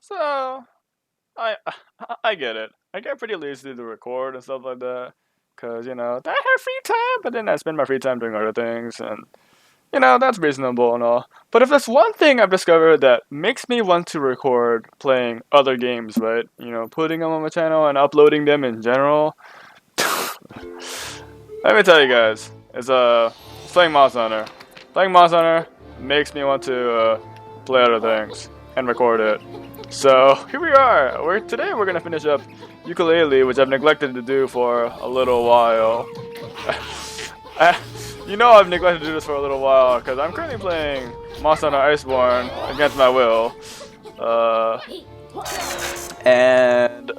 So I I get it. I get pretty lazy to record and stuff like that, cause I have free time, but then I spend my free time doing other things, and that's reasonable and all. But if there's one thing I've discovered that makes me want to record playing other games, right? Putting them on my channel and uploading them in general. Let me tell you guys, it's playing Monster Hunter. Playing Monster Hunter makes me want to play other things and record it. So here we are. Today we're gonna finish up Yooka-Laylee, which I've neglected to do for a little while. I've neglected to do this for a little while because I'm currently playing Monster Hunter Iceborne against my will. Uh, and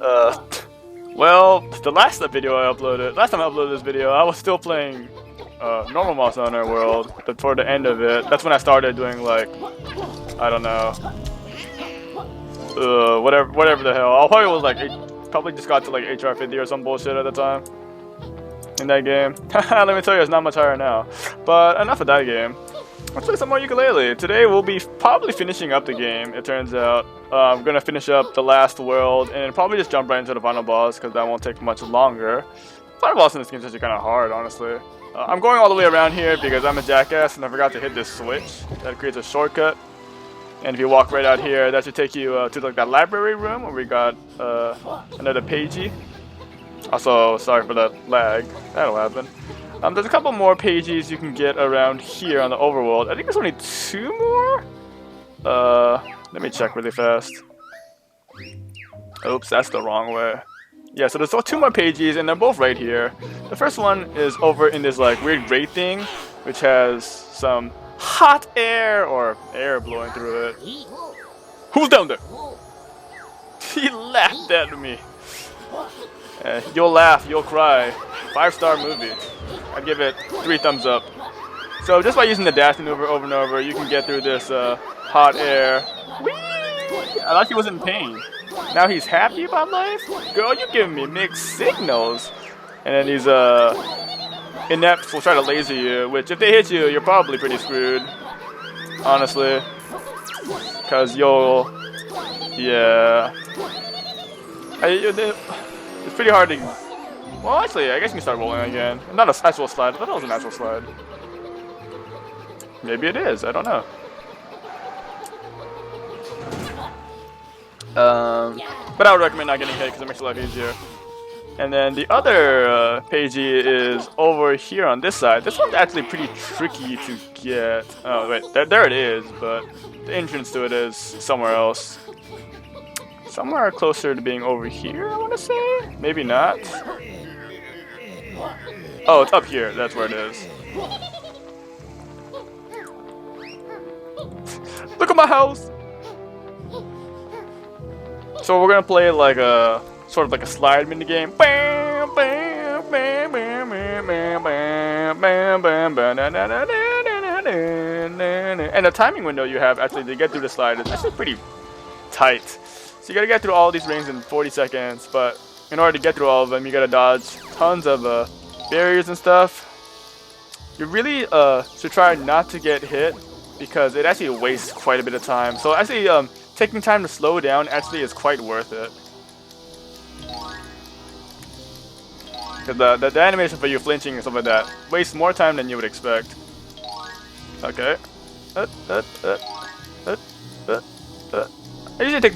well, the last time I uploaded this video, I was still playing normal Monster Hunter World, but toward the end of it, that's when I started doing like, I don't know, whatever the hell. I probably was like, probably just got to like HR 50 or some bullshit at the time in that game. Let me tell you, it's not much higher now. But enough of that game. Let's play some more Yooka-Laylee. Today we'll be probably finishing up the game, it turns out. I'm gonna finish up the last world and probably just jump right into the final boss because that won't take much longer. Final boss in this game is actually kind of hard, honestly. I'm going all the way around here because I'm a jackass and I forgot to hit this switch. That creates a shortcut. And if you walk right out here, that should take you to like that library room where we got another pagey. Also, sorry for that lag. That'll happen. There's a couple more pages you can get around here on the overworld. I think there's only 2 more? Let me check really fast. Oops, that's the wrong way. Yeah, so there's 2 more pages, and they're both right here. The first one is over in this like weird grate thing, which has some hot air or air blowing through it. Who's down there? He laughed at me. You'll laugh, you'll cry. 5-star movie. I'd give it 3 thumbs up. So just by using the dash maneuver over and over, you can get through this hot air. Whee! I thought he was in pain. Now he's happy about life? Girl, you giving me mixed signals. And then these inepts will try to laser you, which if they hit you, you're probably pretty screwed. Honestly. Because yeah. It's pretty hard to... Well, actually, I guess you can start rolling again. Not a natural slide. I thought it was a natural slide. Maybe it is. I don't know. But I would recommend not getting hit because it makes it life easier. And then the other pagey is over here on this side. This one's actually pretty tricky to get. Oh, wait. There it is, but the entrance to it is somewhere else. Somewhere closer to being over here, I want to say? Maybe not. Oh, it's up here. That's where it is. Look at my house! So we're gonna play like a sort of like a slide mini game. And the timing window you have actually to get through the slide is actually pretty tight. So you gotta get through all these rings in 40 seconds, but in order to get through all of them, you gotta dodge tons of barriers and stuff. You really should try not to get hit because it actually wastes quite a bit of time. So actually, taking time to slow down actually is quite worth it. Because the animation for you flinching and stuff like that wastes more time than you would expect. Okay. It usually takes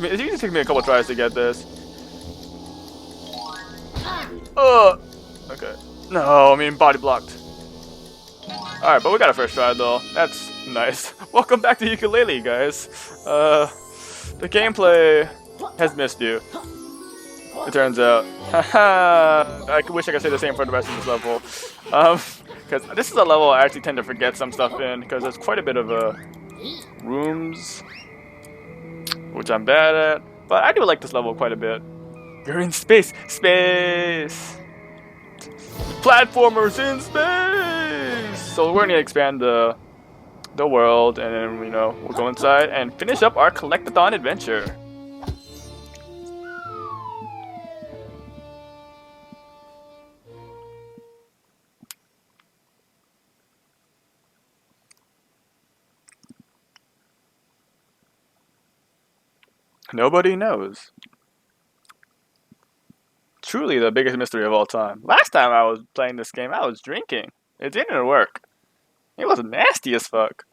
me a couple tries to get this. Okay. No, I mean body blocked. Alright, but we got a first try though. That's nice. Welcome back to Yooka-Laylee, guys. The gameplay has missed you. It turns out. Haha. I wish I could say the same for the rest of this level. Because this is a level I actually tend to forget some stuff in, because there's quite a bit of rooms, which I'm bad at. But I do like this level quite a bit. You're in space! Space! Platformers in space! So we're gonna expand the world, and then we'll go inside and finish up our collectathon adventure. Nobody knows. Truly the biggest mystery of all time. Last time I was playing this game, I was drinking. It didn't work. It was nasty as fuck.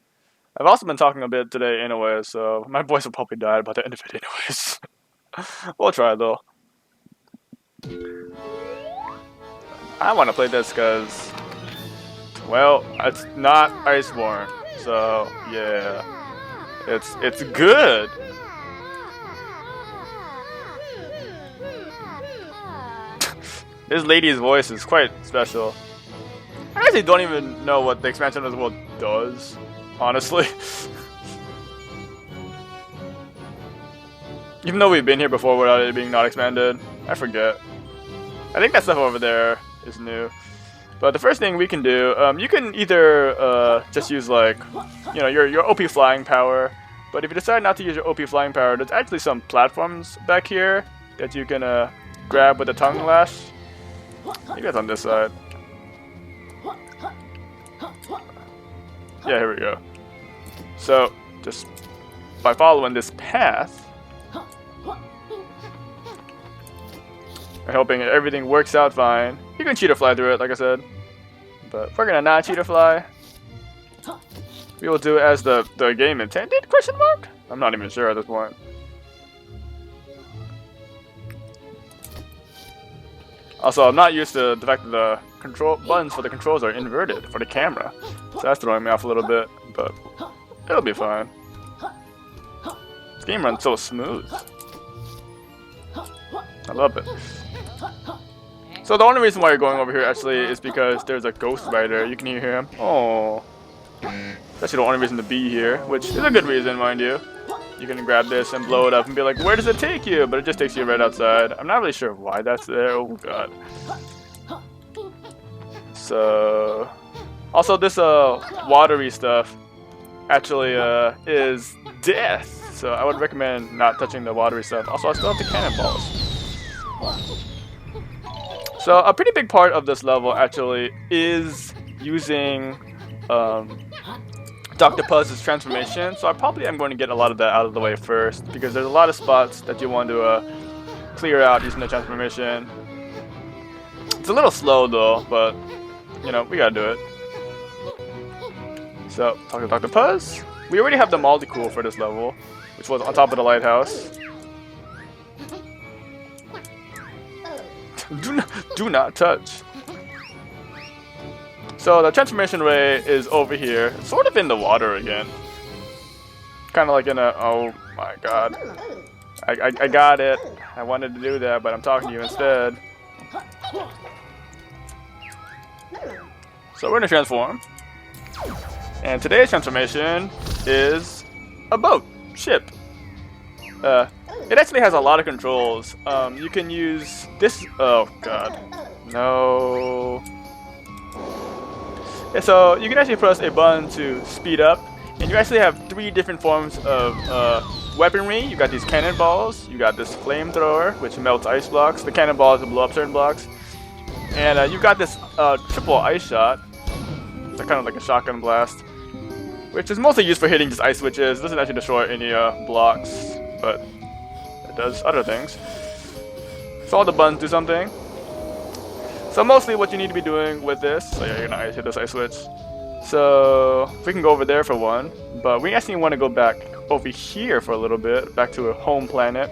I've also been talking a bit today anyway, so my voice will probably die by the end of it anyways. We'll try though. I want to play this because, well, it's not Iceborne, so yeah, it's good. This lady's voice is quite special. I actually don't even know what the expansion of the world does, honestly. Even though we've been here before without it being not expanded, I forget. I think that stuff over there is new. But the first thing we can do, you can either just use like, you know, your OP flying power. But if you decide not to use your OP flying power, there's actually some platforms back here that you can grab with a tongue lash. Maybe that's on this side. Yeah, here we go. So, just by following this path, and hoping everything works out fine. You can cheetah fly through it, like I said. But we're gonna not cheetah fly. We will do it as the game intended, question mark? I'm not even sure at this point. Also, I'm not used to the fact that the control buttons for the controls are inverted for the camera. So that's throwing me off a little bit, but it'll be fine. This game runs so smooth. I love it. So the only reason why you're going over here actually is because there's a ghost rider. You can hear him. Oh, that's actually the only reason to be here, which is a good reason, mind you. You can grab this and blow it up and be like, where does it take you? But it just takes you right outside. I'm not really sure why that's there. Oh god. So, also this watery stuff actually is death. So I would recommend not touching the watery stuff. Also, I still have the cannonballs. So a pretty big part of this level actually is using Dr. Puzz's transformation. So I probably am going to get a lot of that out of the way first, because there's a lot of spots that you want to clear out using the transformation. It's a little slow though, but you know, we gotta do it. So, talk to Dr. Puzz. We already have the Multi-Cool for this level, which was on top of the lighthouse. Do not touch. So the transformation ray is over here, sort of in the water again. Kind of like in a, oh my god. I got it. I wanted to do that, but I'm talking to you instead. So we're gonna transform. And today's transformation is a boat, ship. It actually has a lot of controls. You can use this, oh god, no. And so you can actually press a button to speed up, and you actually have 3 different forms of weaponry. You got these cannonballs, you got this flamethrower, which melts ice blocks. The cannonballs will blow up certain blocks. And you got this triple ice shot. It's kind of like a shotgun blast, which is mostly used for hitting just ice switches. It doesn't actually destroy any blocks, but it does other things. So all the buttons do something. So mostly what you need to be doing with this, so yeah, you're gonna hit this ice switch. So we can go over there for one, but we actually want to go back over here for a little bit, back to a home planet.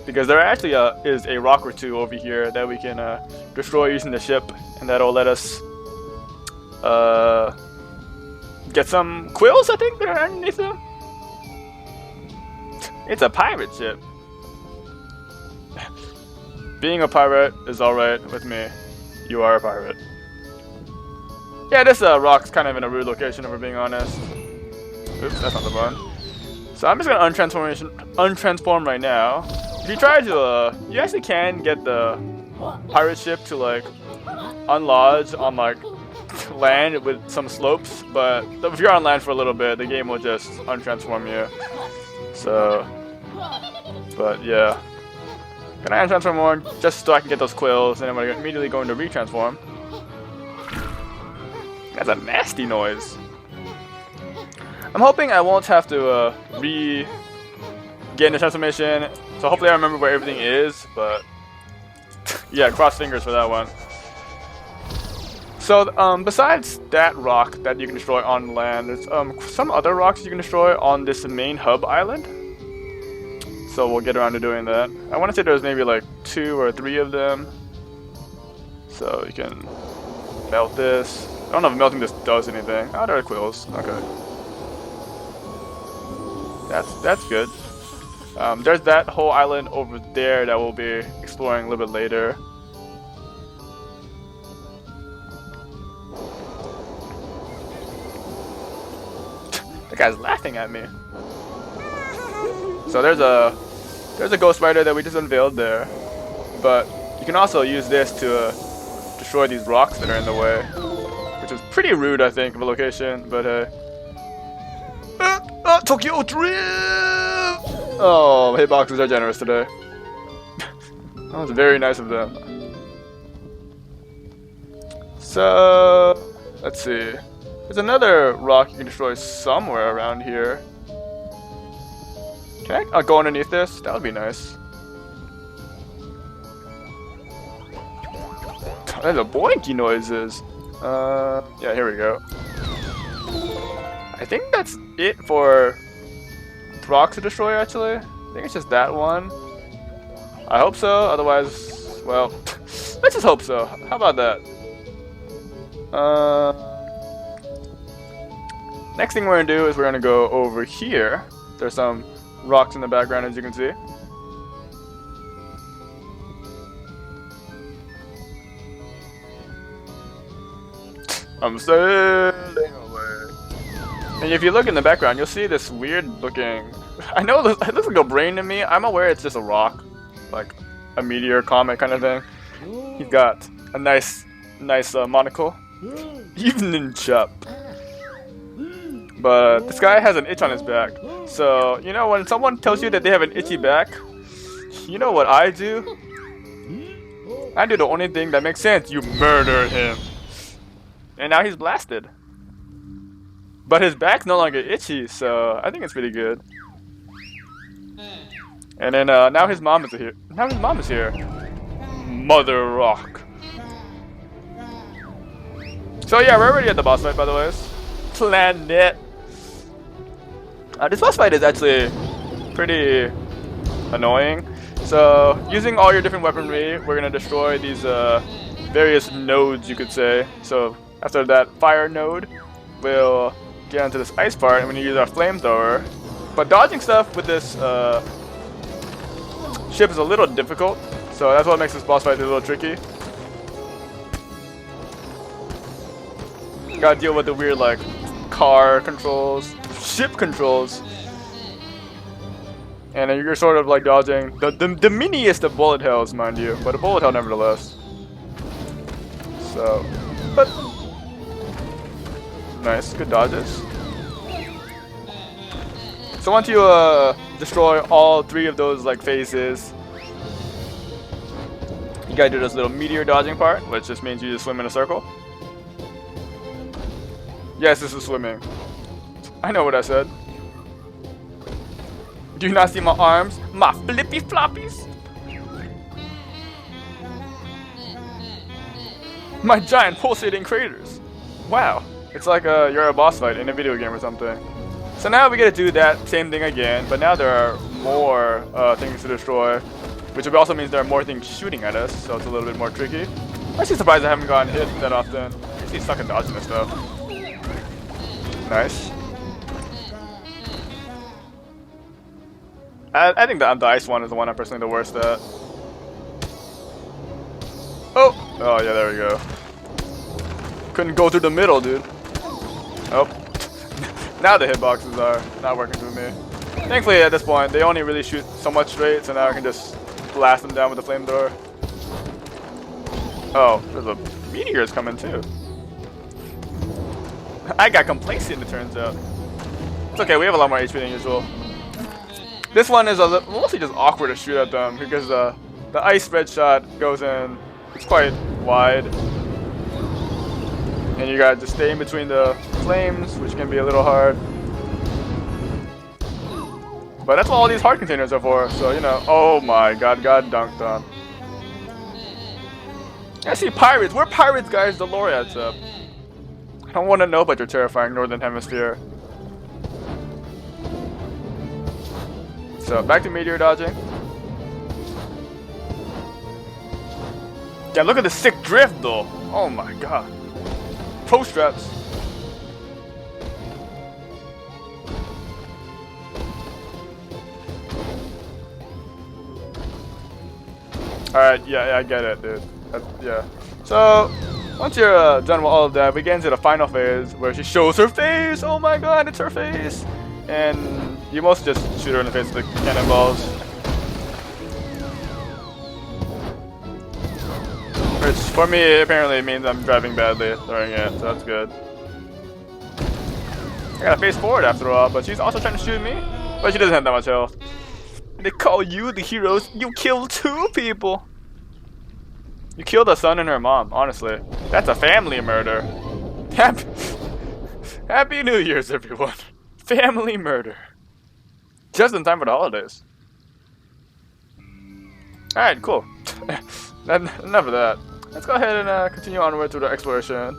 Because there actually is a rock or two over here that we can destroy using the ship, and that'll let us get some quills, I think, that are underneath them. It's a pirate ship. Being a pirate is alright with me. You are a pirate. Yeah, this rock's kind of in a rude location, if we're being honest. Oops, that's not the button. So I'm just gonna untransform right now. If you try to, you actually can get the pirate ship to like unlodge on like land with some slopes, but if you're on land for a little bit, the game will just untransform you. So, but yeah. Can I untransform more just so I can get those quills, and then we're immediately going to retransform. That's a nasty noise. I'm hoping I won't have to get into transformation. So hopefully I remember where everything is. But yeah, cross fingers for that one. So besides that rock that you can destroy on land, there's some other rocks you can destroy on this main hub island. So we'll get around to doing that. I want to say there's maybe like 2 or 3 of them. So you can melt this. I don't know if melting this does anything. Oh, there are quills. Okay. That's good. There's that whole island over there that we'll be exploring a little bit later. The guy's laughing at me. So there's a ghost rider that we just unveiled there, but you can also use this to destroy these rocks that are in the way, which is pretty rude, I think, of a location. But Tokyo Drift! Oh, hitboxes are generous today. That was very nice of them. So let's see. There's another rock you can destroy somewhere around here. Can I go underneath this? That would be nice. There's a boinky noises. Yeah, here we go. I think that's it for rocks to destroy, actually. I think it's just that one. I hope so, otherwise, well, let's just hope so. How about that? Next thing we're gonna do is we're gonna go over here. There's some rocks in the background, as you can see. I'm sailing away. And if you look in the background, you'll see this weird looking... I know it looks like a brain to me. I'm aware it's just a rock. Like a meteor, comet kind of thing. He's got a nice monocle. Evening chap. But this guy has an itch on his back. So, you know, when someone tells you that they have an itchy back, you know what I do? I do the only thing that makes sense. You murder him. And now he's blasted. But his back's no longer itchy, so I think it's pretty good. And then now his mom is here. Mother Rock. So yeah, we're already at the boss fight, by the way. Planet. This boss fight is actually pretty annoying. So using all your different weaponry, we're gonna destroy these various nodes, you could say. So after that fire node, we'll get onto this ice part, and we're gonna use our flamethrower. But dodging stuff with this ship is a little difficult, so that's what makes this boss fight a little tricky. Gotta deal with the weird like car controls, ship controls, and then you're sort of like dodging the miniest of bullet hells, mind you, but a bullet hell nevertheless. So, but nice, good dodges. So once you destroy all 3 of those like phases, you gotta do this little meteor dodging part, which just means you just swim in a circle. Yes, this is swimming. I know what I said. Do you not see my arms? My flippy floppies? My giant pulsating craters. Wow. It's like you're a boss fight in a video game or something. So now we get to do that same thing again, but now there are more things to destroy, which also means there are more things shooting at us, so it's a little bit more tricky. I'm actually surprised I haven't gotten hit that often. I usually suck at dodging this stuff. Nice. I think the ice one is the one I'm personally the worst at. Oh! Oh yeah, there we go. Couldn't go through the middle, dude. Oh. Now the hitboxes are not working for me. Thankfully at this point, they only really shoot so much straight, so now I can just blast them down with the flamethrower. Oh, there's a meteor's coming too. I got complacent, it turns out. It's okay, we have a lot more HP than usual. This one is mostly just awkward to shoot at them because the ice spread shot goes in. It's quite wide. And you gotta just stay in between the flames, which can be a little hard. But that's what all these heart containers are for, so you know. Oh my god, got dunked on. I see pirates. We're pirates, guys. The laureates up. I don't want to know about your terrifying northern hemisphere. So back to meteor dodging. Yeah, look at the sick drift though. Oh my god. Pro straps. Alright, yeah, I get it, dude. Yeah. So, once you're done with all of that, we get into the final phase where she shows her face. Oh my god, it's her face. And you mostly just shoot her in the face with the cannonballs. Which, for me, apparently means I'm driving badly during it, so that's good. I gotta face forward after all, but she's also trying to shoot me. But she doesn't have that much health. They call you the heroes. You killed 2 people. You killed a son and her mom, honestly. That's a family murder. Happy New Year's, everyone. Family murder. Just in time for the holidays. Alright, cool. Enough of that. Let's go ahead and continue onward through the exploration.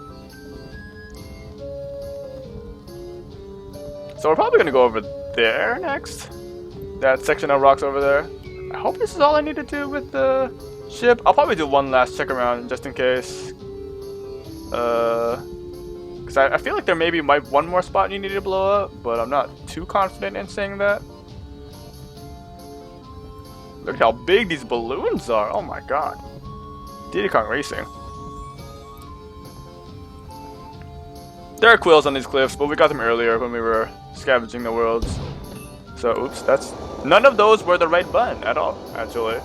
So we're probably going to go over there next. That section of rocks over there. I hope this is all I need to do with the ship. I'll probably do one last check around just in case. Because I feel like there maybe might one more spot you need to blow up, but I'm not too confident in saying that. Look at how big these balloons are. Oh my god. Diddy Kong Racing. There are quills on these cliffs, but we got them earlier when we were scavenging the worlds. So, oops, that's... None of those were the right button at all, actually.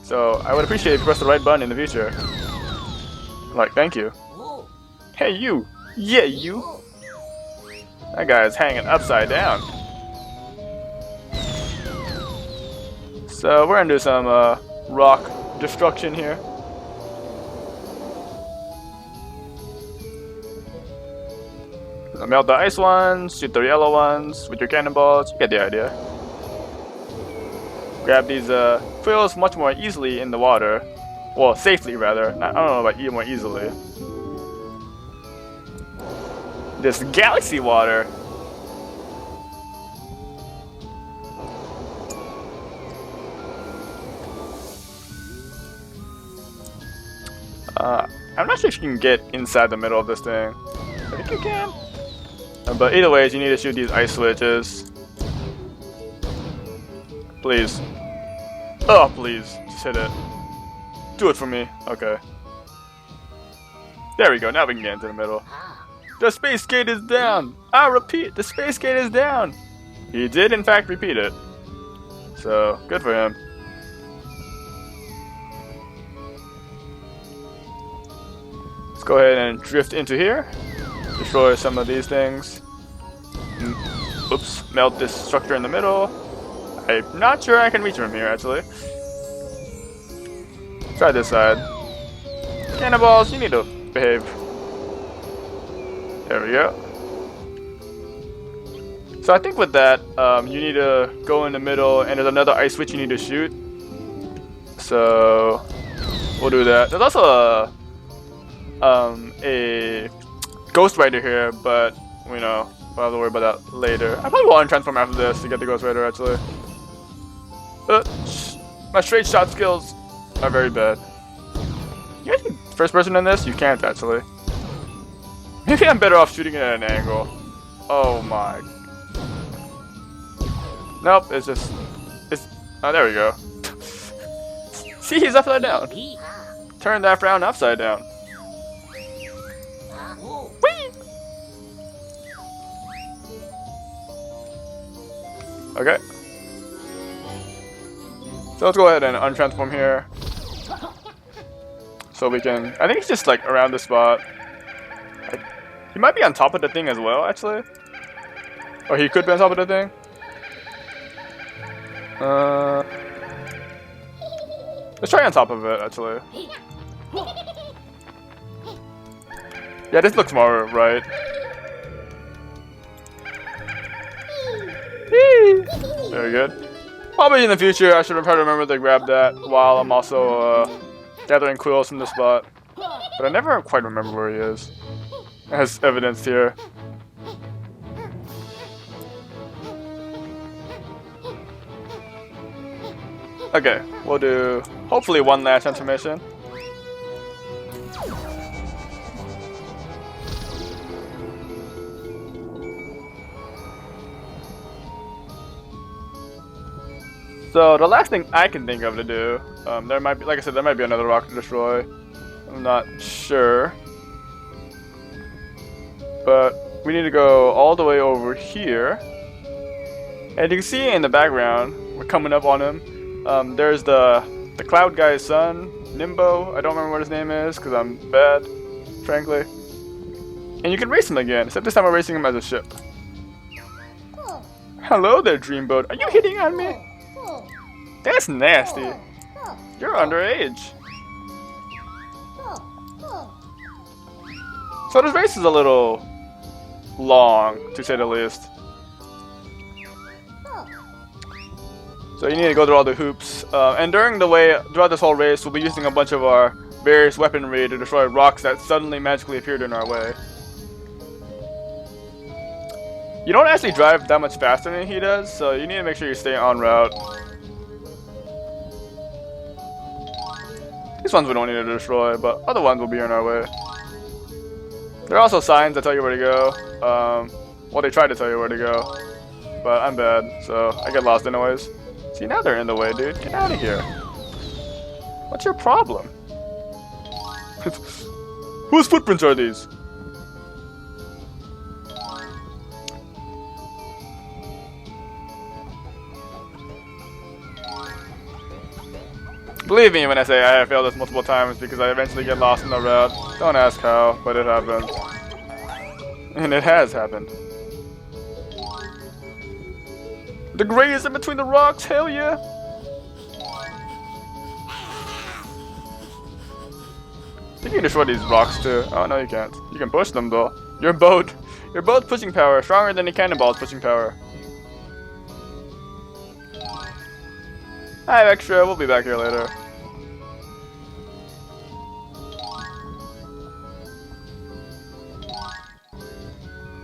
So, I would appreciate if you press the right button in the future. Like, thank you. Hey, you! Yeah, you! That guy is hanging upside down. So, we're gonna do some rock destruction here. Melt the ice ones, shoot the yellow ones with your cannonballs. You get the idea. Grab these quills much more easily in the water. Well, safely rather. I don't know about more easily. This galaxy water. I'm not sure if you can get inside the middle of this thing. I think you can. But either way, you need to shoot these ice switches. Please. Oh, please. Just hit it. Do it for me. Okay. There we go. Now we can get into the middle. The space gate is down. I repeat, the space gate is down. He did, in fact, repeat it. So, good for him. Let's go ahead and drift into here. Destroy some of these things. Oops, melt this structure in the middle. I'm not sure I can reach from here, actually. Try this side. Cannonballs, you need to behave. There we go. So I think with that, you need to go in the middle, and there's another ice switch you need to shoot. So we'll do that. There's also a Ghost Rider here, but you know, we'll have to worry about that later. I probably want to transform after this to get the Ghost Rider, actually. My straight shot skills are very bad. You guys can first person in this? You can't, actually. Maybe I'm better off shooting it at an angle. Oh my. Nope, it's just... Oh, there we go. See, he's upside down. Turn that frown upside down. Whee! Okay. So let's go ahead and untransform here. So we can... I think he's just like around the spot. He might be on top of the thing as well, actually. Or he could be on top of the thing. Let's try on top of it, actually. Yeah, this looks more right. Very good. Probably in the future, I should try to remember to grab that while I'm also gathering quills from the spot. But I never quite remember where he is. As evidenced here. Okay, we'll do hopefully one last transformation. So the last thing I can think of to do, there might be, like I said, there might be another rock to destroy. I'm not sure, but we need to go all the way over here. And you can see in the background, we're coming up on him. There's the cloud guy's son, Nimbo. I don't remember what his name is because I'm bad, frankly. And you can race him again, except this time we're racing him as a ship. Hello there, Dreamboat. Are you hitting on me? That's nasty. You're underage. So this race is a little long, to say the least. So you need to go through all the hoops. And during the way, throughout this whole race, we'll be using a bunch of our various weaponry to destroy rocks that suddenly magically appeared in our way. You don't actually drive that much faster than he does, so you need to make sure you stay on route. These ones we don't need to destroy, but other ones will be in our way. There are also signs that tell you where to go. Well, they try to tell you where to go, but I'm bad, so I get lost anyways. See, now they're in the way, dude. Get out of here. What's your problem? Whose footprints are these? Believe me when I say I have failed this multiple times because I eventually get lost in the route. Don't ask how, but it happens. And it has happened. The gray is in between the rocks, hell yeah! You can destroy these rocks too. Oh no, you can't. You can push them though. Your boat pushing power, stronger than the cannonball's pushing power. I have extra, we'll be back here later.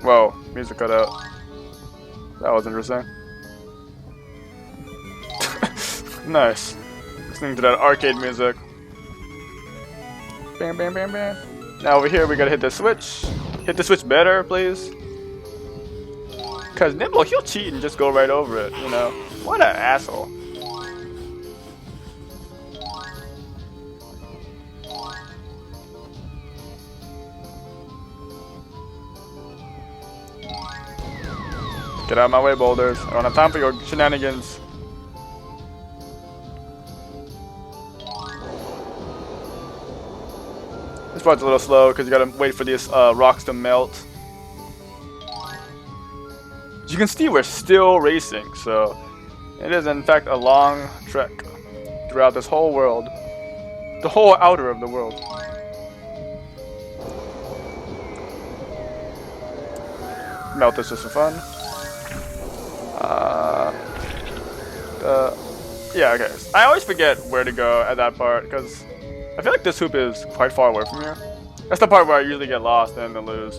Whoa, music cut out. That was interesting. Nice. Listening to that arcade music. Bam, bam, bam, bam. Now over here we gotta hit the switch. Hit the switch better, please. Cause Nimble, he'll cheat and just go right over it, you know. What an asshole. Get out of my way, boulders. I don't have time for your shenanigans. This part's a little slow because you gotta wait for these rocks to melt. As you can see, we're still racing, so it is in fact a long trek throughout this whole world. The whole outer of the world. Melt this just for fun. Yeah, okay. I always forget where to go at that part because I feel like this hoop is quite far away from here. That's the part where I usually get lost and then lose.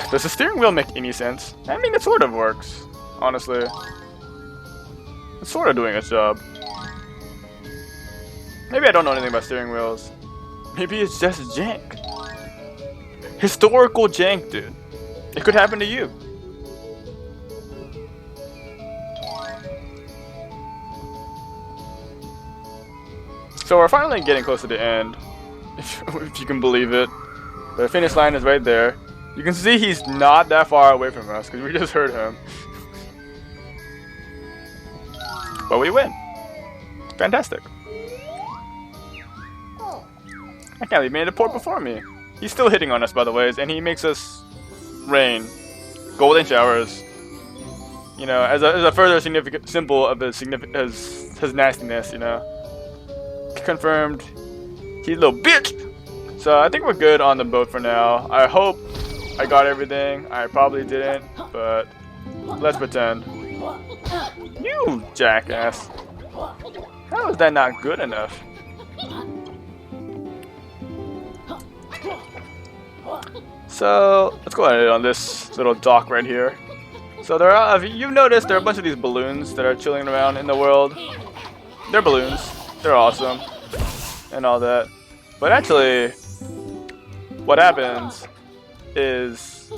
Does the steering wheel make any sense? I mean, it sort of works, honestly. It's sort of doing its job. Maybe I don't know anything about steering wheels. Maybe it's just jank. Historical jank, dude. It could happen to you. So we're finally getting close to the end, if you can believe it. The finish line is right there. You can see he's not that far away from us because we just heard him. But we win. Fantastic. I can't believe he made a port before me. He's still hitting on us, by the way, and he makes us rain. Golden showers. You know, as a further significant symbol of his nastiness, you know. Confirmed. He's a little bitch. So I think we're good on the boat for now. I hope I got everything. I probably didn't, but let's pretend. You jackass. How is that not good enough? So let's go ahead on this little dock right here. So there are, if you've noticed, there are a bunch of these balloons that are chilling around in the world. They're balloons. They're awesome. And all that. But actually, what happens is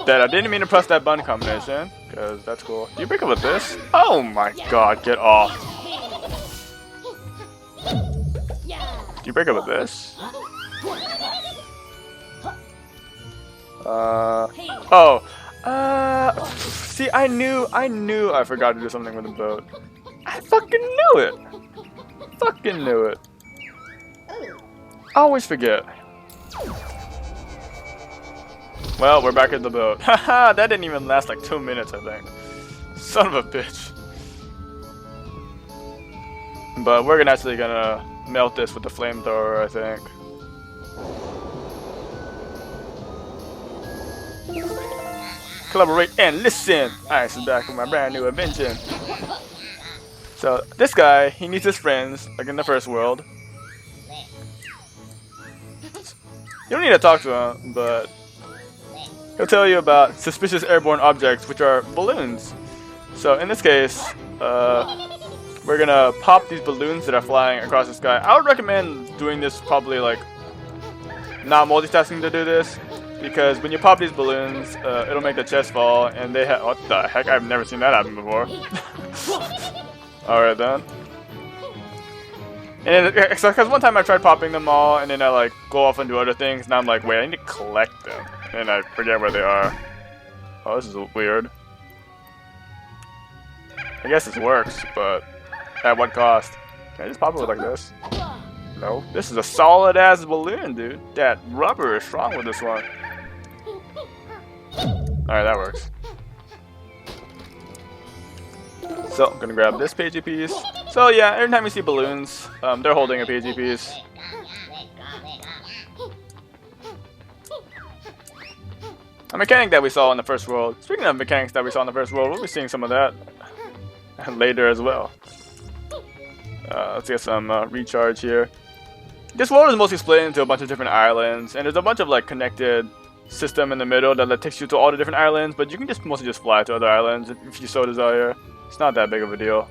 that I didn't mean to press that button combination, because that's cool. You break up with this? Oh my god, get off. Do you break up with this? See, I knew I forgot to do something with the boat. I fucking knew it. Fucking knew it. I always forget. Well, we're back at the boat. Haha, that didn't even last like 2 minutes, I think. Son of a bitch. But we're actually gonna melt this with the flamethrower, I think. Collaborate and listen! Ice is back with my brand new invention. So, this guy, he needs his friends, like in the first world. You don't need to talk to him, but he'll tell you about suspicious airborne objects, which are balloons. So, in this case, we're gonna pop these balloons that are flying across the sky. I would recommend doing this probably like not multitasking to do this, because when you pop these balloons, it'll make the chest fall, and they have, what the heck, I've never seen that happen before. Alright then. And because one time I tried popping them all, and then I like go off and do other things, and I'm like, wait, I need to collect them, and I forget where they are. Oh, this is weird. I guess this works, but at what cost? Can I just pop it like this? No. This is a solid ass balloon, dude. That rubber is strong with this one. Alright, that works. So, I'm gonna grab this PG piece. So yeah, every time you see balloons, they're holding a PG piece. A mechanic that we saw in the first world. Speaking of mechanics that we saw in the first world, we'll be seeing some of that later as well. Let's get some recharge here. This world is mostly split into a bunch of different islands, and there's a bunch of like connected system in the middle that takes you to all the different islands, but you can just mostly just fly to other islands if you so desire. It's not that big of a deal.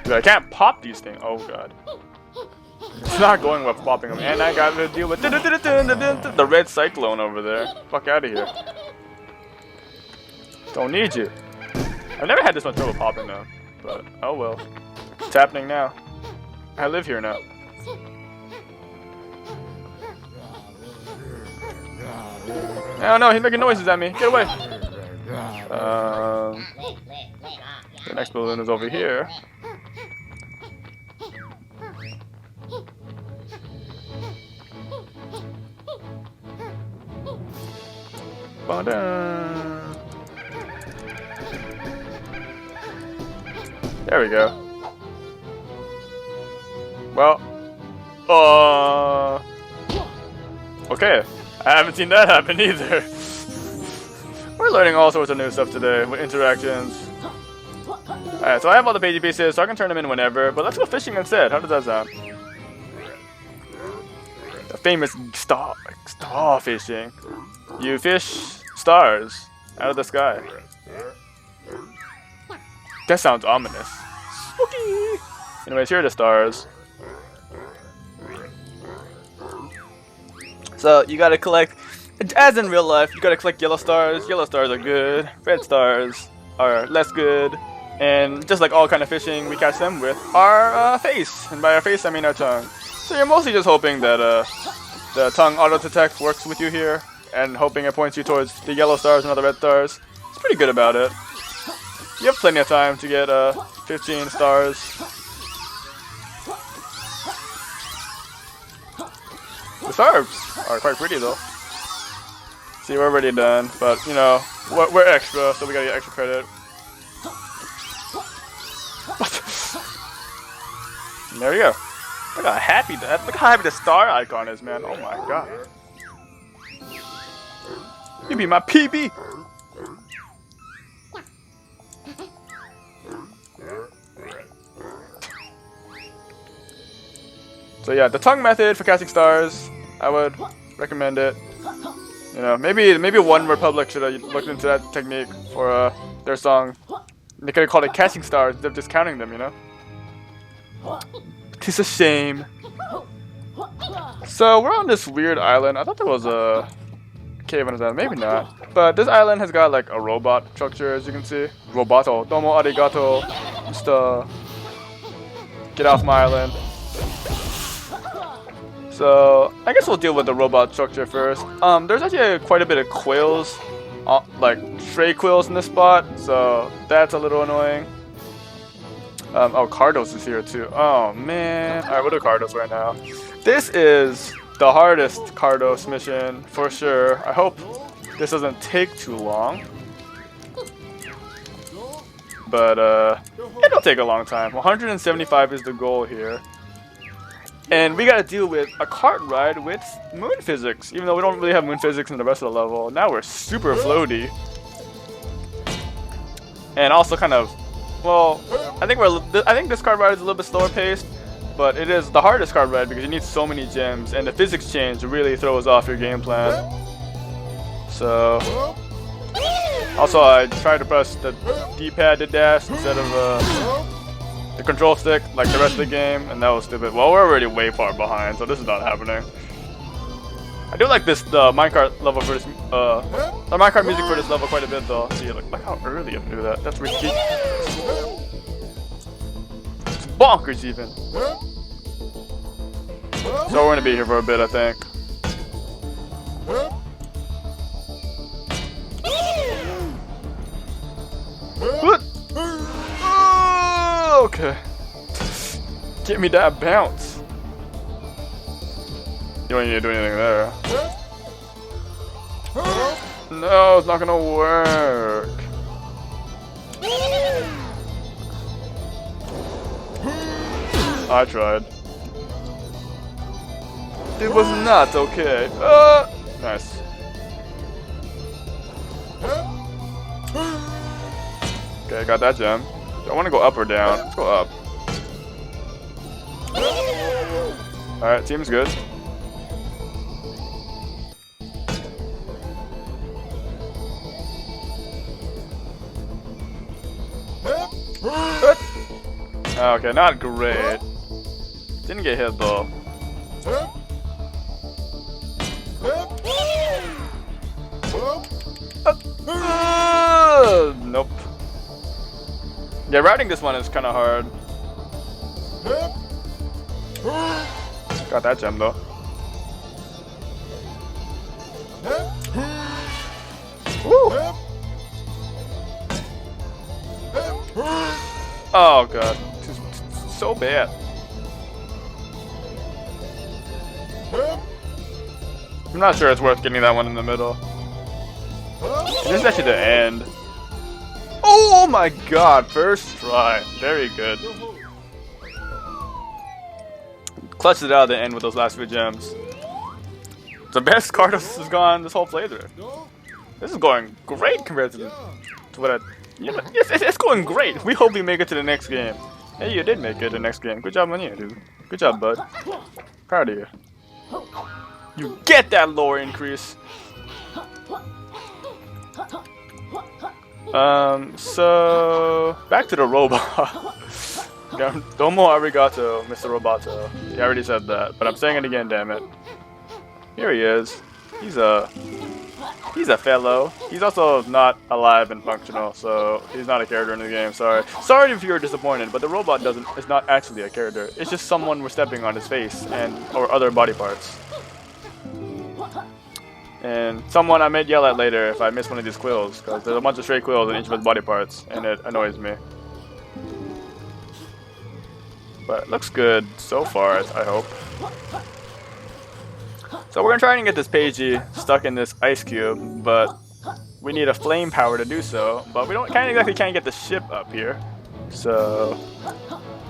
But I can't pop these things. Oh god. It's not going with popping them. And I got to deal with the red cyclone over there. Fuck out of here. Don't need you. I've never had this much trouble popping them. But oh well. It's happening now. I live here now. Oh no, he's making noises at me. Get away. The next balloon is over here. Ba-da. There we go. Well, okay. I haven't seen that happen either. We're learning all sorts of new stuff today with interactions. Alright, so I have all the PG pieces, so I can turn them in whenever, but let's go fishing instead. How does that sound? The famous star fishing. You fish stars out of the sky. That sounds ominous. Spooky! Anyways, here are the stars. So, you gotta collect, as in real life, you gotta collect yellow stars. Yellow stars are good, red stars are less good, and just like all kind of fishing, we catch them with our face. And by our face, I mean our tongue. So you're mostly just hoping that the tongue auto-detect works with you here, and hoping it points you towards the yellow stars and not the red stars. It's pretty good about it. You have plenty of time to get 15 stars. The stars are quite pretty though. See, we're already done, but you know, we're extra, so we gotta get extra credit. There you go. Look how happy the star icon is, man. Oh my god. You be my PB. So yeah, the tongue method for casting stars, I would recommend it. You know, maybe One Republic should have looked into that technique for their song. They could have called it casting stars instead of just counting them, you know? It's a shame. So we're on this weird island. I thought there was a cave on this island, maybe not. But this island has got like a robot structure, as you can see. Roboto, domo arigato. Just get off my island. So I guess we'll deal with the robot structure first. There's actually quite a bit of quills, like stray quills in this spot, so that's a little annoying. Oh, Cardos is here too. Oh man. Alright, we'll do Cardos right now. This is the hardest Cardos mission for sure. I hope this doesn't take too long. But it'll take a long time. 175 is the goal here. And we gotta deal with a cart ride with moon physics, even though we don't really have moon physics in the rest of the level. Now we're super floaty. And also kind of, well, I think this cart ride is a little bit slower paced, but it is the hardest cart ride because you need so many gems, and the physics change really throws off your game plan. So, also I tried to press the D-pad to dash instead of the control stick like the rest of the game, and that was stupid. Well, we're already way far behind, so this is not happening. I do like the minecart level for this, the minecart music for this level quite a bit though. See, look how early I do that. That's ridiculous. It's bonkers even. So we're gonna be here for a bit, I think. What? Okay. Get me that bounce. You don't need to do anything there. No, it's not gonna work. I tried. It was not okay. Nice. Okay, got that gem. Do I want to go up or down? Let's go up. Alright, seems good. Okay, not great. Didn't get hit though. Nope. Yeah, routing this one is kind of hard. Got that gem though. Woo. Oh god, so bad. I'm not sure it's worth getting that one in the middle. This is actually the end. Oh my god, first try. Very good. Clutched it out at the end with those last few gems. The best Cardos has gone this whole playthrough. This is going great compared to what I... Yeah, it's going great. We hope we make it to the next game. Hey, you did make it to the next game. Good job on you, dude. Good job, bud. Proud of you. You get that lore increase. So back to the robot. Domo arigato, Mr. Roboto. He already said that, but I'm saying it again, damn it. Here he is. He's a fellow. He's also not alive and functional, so he's not a character in the game. Sorry if you're disappointed, but the robot is not actually a character. It's just someone we're stepping on his face or other body parts. And someone I may yell at later if I miss one of these quills, because there's a bunch of stray quills in each of his body parts, and it annoys me. But it looks good so far, I hope. So we're gonna try and get this Pagey stuck in this ice cube, but we need a flame power to do so. But we can't get the ship up here. So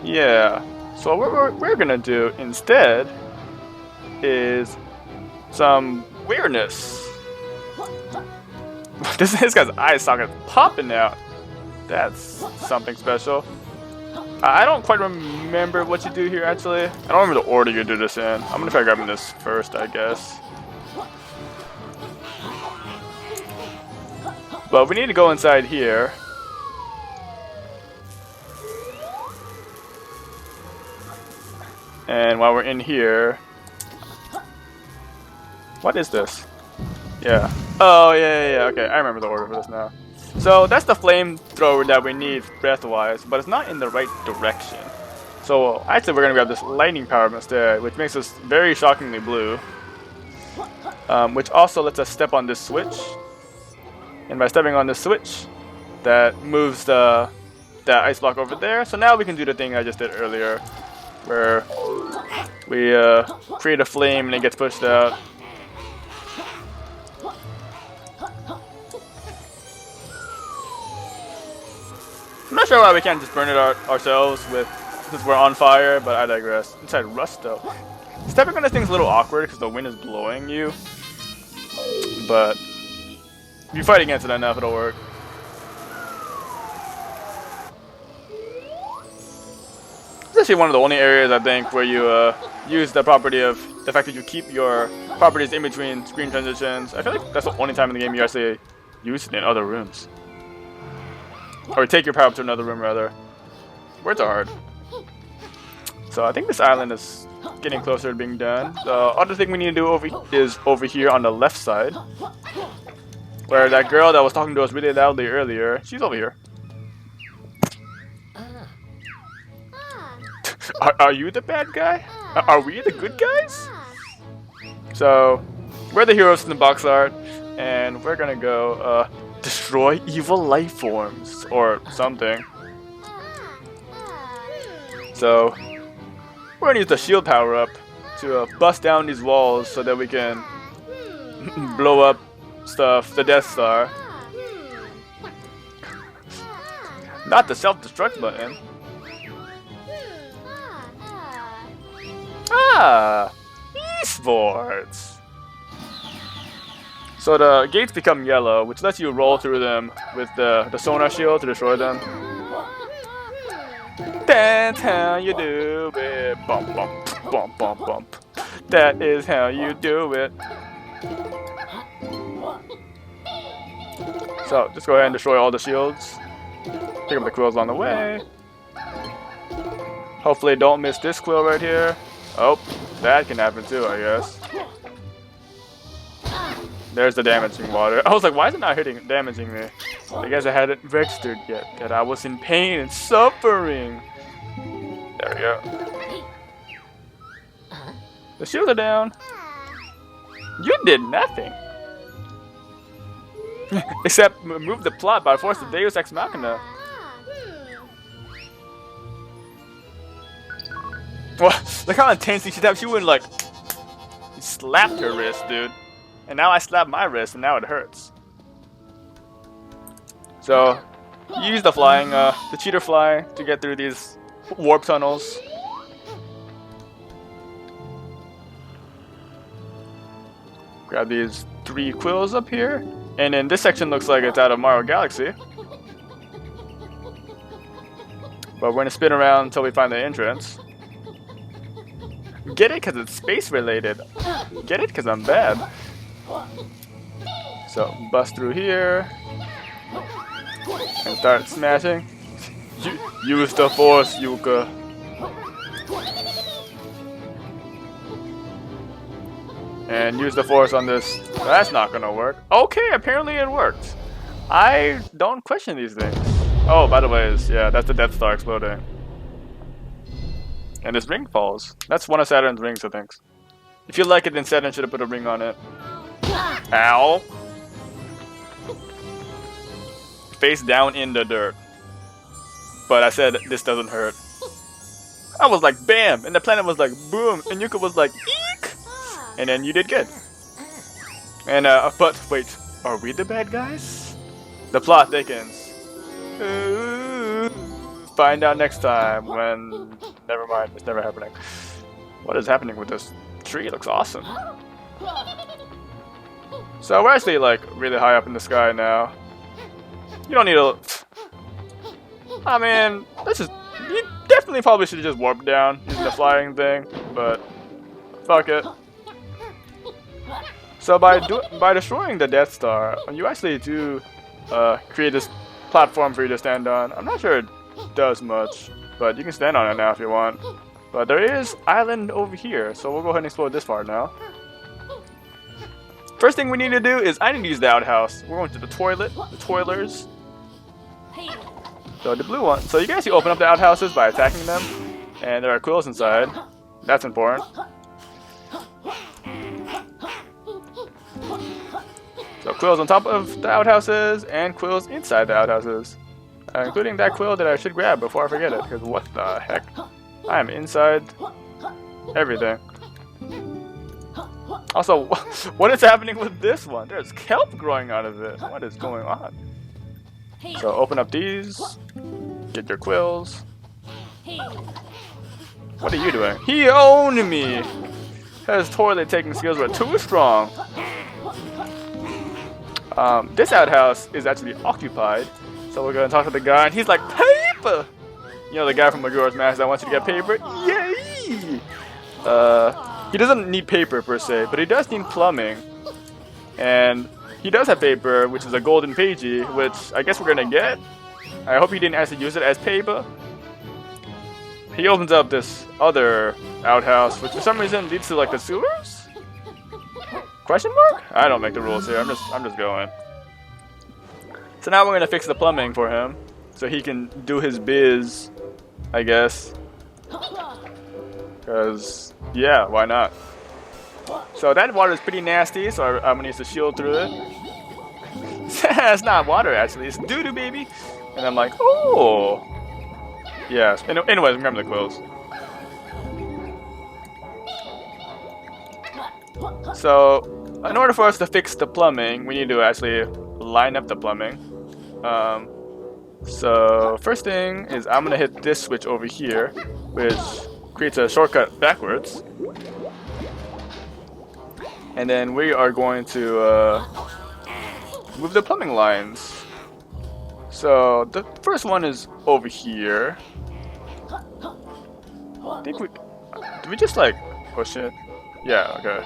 yeah, So what we're gonna do instead is some weirdness. This guy's eye socket popping out. That's something special. I don't quite remember what you do here actually. I don't remember the order you do this in. I'm gonna try grabbing this first, I guess. But we need to go inside here. And while we're in here, what is this? Yeah. Oh, yeah. Okay, I remember the order for this now. So that's the flamethrower that we need breath-wise, but it's not in the right direction. So actually we're going to grab this lightning power instead, which makes us very shockingly blue. Which also lets us step on this switch. And by stepping on this switch, that moves that ice block over there. So now we can do the thing I just did earlier, where we create a flame and it gets pushed out. I'm not sure why we can't just burn it ourselves since we're on fire, but I digress. Inside rust though. Stepping on this thing's a little awkward because the wind is blowing you. But if you fight against it enough, it'll work. It's actually one of the only areas I think where you use the property of the fact that you keep your properties in between screen transitions. I feel like that's the only time in the game you actually use it in other rooms. Or take your power up to another room, rather. Words are hard. So I think this island is getting closer to being done. The other thing we need to do is over here on the left side. Where that girl that was talking to us really loudly earlier, she's over here. Are you the bad guy? Are we the good guys? So, we're the heroes in the box art, and we're gonna go destroy evil life forms, or something. So, we're gonna use the shield power up to bust down these walls so that we can blow up stuff, the Death Star. Not the self-destruct button. Ah! Esports! So the gates become yellow, which lets you roll through them with the sonar shield to destroy them. That's how you do it. Bump, bump, bump, bump, bump. That is how you do it. So just go ahead and destroy all the shields. Pick up the quills on the way. Hopefully don't miss this quill right here. Oh, that can happen too, I guess. There's the damaging water. I was like, why is it not damaging me? I guess I hadn't registered yet that I was in pain and suffering. There we go. The shields are down. You did nothing. Except move the plot by force of Deus Ex Machina. Well, look how intensely she tapped. She wouldn't like slapped her wrist, dude. And now I slap my wrist, and now it hurts. So, use the flying, the cheater fly to get through these warp tunnels. Grab these 3 quills up here. And then this section looks like it's out of Mario Galaxy. But we're gonna spin around until we find the entrance. Get it? Because it's space related. Get it? Because I'm bad. So, bust through here. And start smashing. Use the force, Yooka. And use the force on this. That's not gonna work. Okay, apparently it worked. I don't question these things. Oh, by the way, yeah, that's the Death Star exploding. And this ring falls. That's one of Saturn's rings, I think. If you like it, then Saturn should have put a ring on it. Ow! Face down in the dirt. But I said this doesn't hurt. I was like, bam! And the planet was like, boom! And Yooka was like, eek! And then you did good. And, but wait, are we the bad guys? The plot thickens. find out next time when... Never mind, it's never happening. What is happening with this tree? It looks awesome. So we're actually like really high up in the sky now. You don't need to... I mean, this is... You definitely probably should have just warped down using the flying thing, but fuck it. So by destroying the Death Star, you actually do create this platform for you to stand on. I'm not sure it does much, but you can stand on it now if you want. But there is island over here, so we'll go ahead and explore this part now. First thing we need to do is I need to use the outhouse. We're going to the toilet, the toilers. So the blue one. So you can actually open up the outhouses by attacking them, and there are quills inside. That's important. So quills on top of the outhouses and quills inside the outhouses, including that quill that I should grab before I forget it. Because what the heck? I am inside everything. Also, what is happening with this one? There's kelp growing out of it. What is going on? So open up these. Get your quills. What are you doing? He owned me! His toilet taking skills were too strong. This outhouse is actually occupied. So we're gonna talk to the guy and he's like, paper! You know the guy from Majora's Mask that wants you to get paper? Yay! He doesn't need paper per se, but he does need plumbing. And he does have paper, which is a golden pagey, which I guess we're gonna get. I hope he didn't actually use it as paper. He opens up this other outhouse, which for some reason leads to like the sewers? Question mark? I don't make the rules here. I'm just going. So now we're gonna fix the plumbing for him, so he can do his biz, I guess. Cause yeah, why not? So that water is pretty nasty, so I'm gonna use the shield through it. It's not water actually, it's doo-doo baby. And I'm like, oh. Yes. Anyways, remember the quills. So, in order for us to fix the plumbing, we need to actually line up the plumbing. So, first thing is I'm gonna hit this switch over here, which creates a shortcut backwards. And then we are going to move the plumbing lines. So, the first one is over here. I think do we just like push it? Yeah, okay.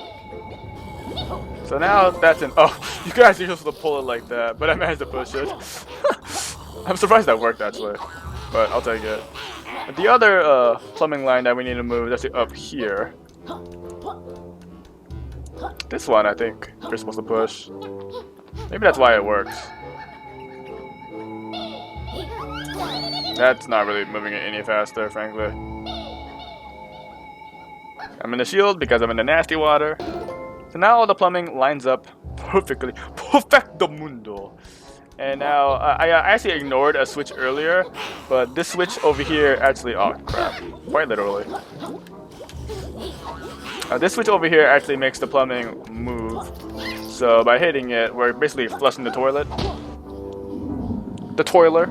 So now that's in. Oh, you guys are supposed to pull it like that, but I managed to push it. I'm surprised that worked actually, but I'll take it. The other plumbing line that we need to move is actually up here. This one I think you're supposed to push. Maybe that's why it works. That's not really moving it any faster, frankly. I'm in the shield because I'm in the nasty water. So now all the plumbing lines up perfectly. Perfecto mundo. And now, I actually ignored a switch earlier, but this switch over here actually, oh crap, quite literally. This switch over here actually makes the plumbing move. So by hitting it, we're basically flushing the toilet. The toiler.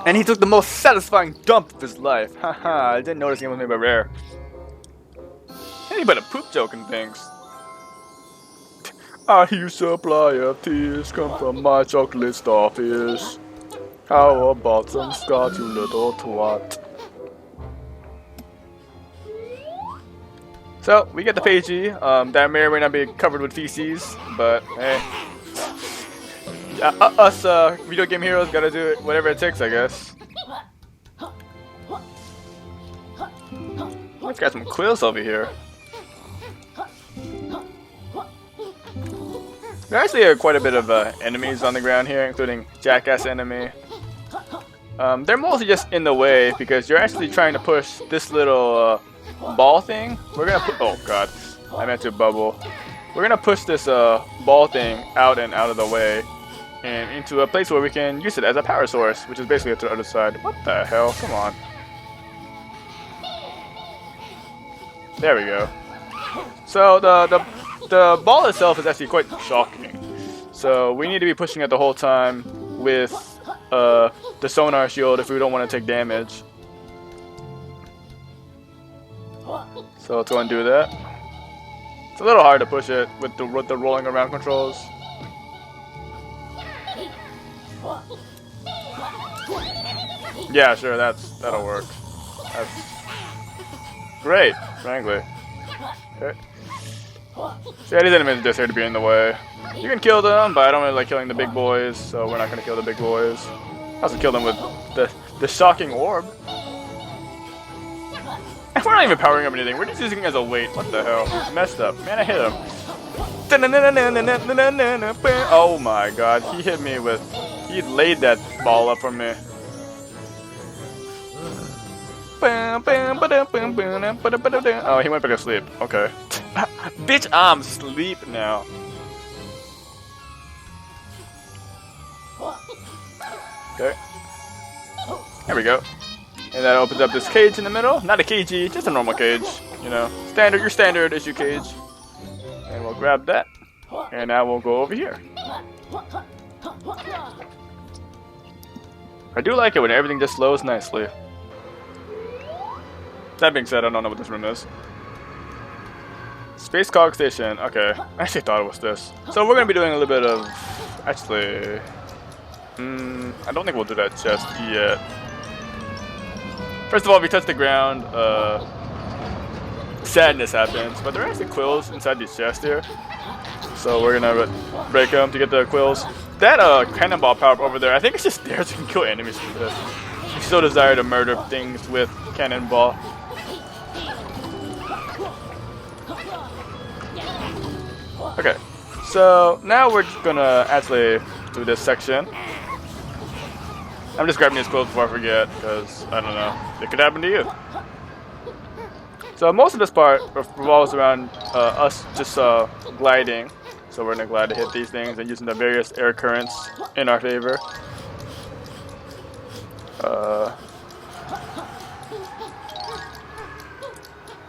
And he took the most satisfying dump of his life. Haha, I didn't notice he was made by Rare. Ain't but a poop joke and things. A huge supply of tears come from my chocolate starfish. How about some scotch, you little twat? So, we get the pagey. That may or may not be covered with feces, but hey. Us video game heroes gotta do it, whatever it takes, I guess. Let's got some quills over here. There actually are quite a bit of enemies on the ground here, including Jackass enemy. They're mostly just in the way because you're actually trying to push this little ball thing. We're gonna put. Oh god, I meant to bubble. We're gonna push this ball thing out and out of the way. And into a place where we can use it as a power source, which is basically to the other side. What the hell? Come on. There we go. So the ball itself is actually quite shocking. So we need to be pushing it the whole time with the sonar shield if we don't want to take damage. So let's go and do that. It's a little hard to push it with the rolling around controls. Yeah, sure, that'll work. That's great, frankly. Okay. So yeah, these enemies are just here to be in the way. You can kill them, but I don't really like killing the big boys, so we're not gonna kill the big boys. I also kill them with the shocking orb. And we're not even powering up anything, we're just using it as a weight. What the hell? Messed up. Man, I hit him. Oh my god, he hit me with... He laid that ball up for me. Oh, he went back to sleep. Okay. Bitch, I'm asleep now. Okay. There we go. And that opens up this cage in the middle. Not a cagey, just a normal cage. You know, your standard issue cage. And we'll grab that. And now we'll go over here. I do like it when everything just slows nicely. That being said, I don't know what this room is. Space Cog Station. Okay, I actually thought it was this. So we're gonna be doing a little bit of... Actually... I don't think we'll do that chest yet. First of all, if we touch the ground, sadness happens. But there are actually quills inside these chests here. So we're gonna break them to get the quills. That cannonball power-up over there, I think it's just there so you can kill enemies with this. You still desire to murder things with cannonball. Okay, so now we're just gonna actually do this section. I'm just grabbing these quills before I forget, because, I don't know, it could happen to you. So most of this part revolves around us just gliding. So we're gonna glide to hit these things and using the various air currents in our favor.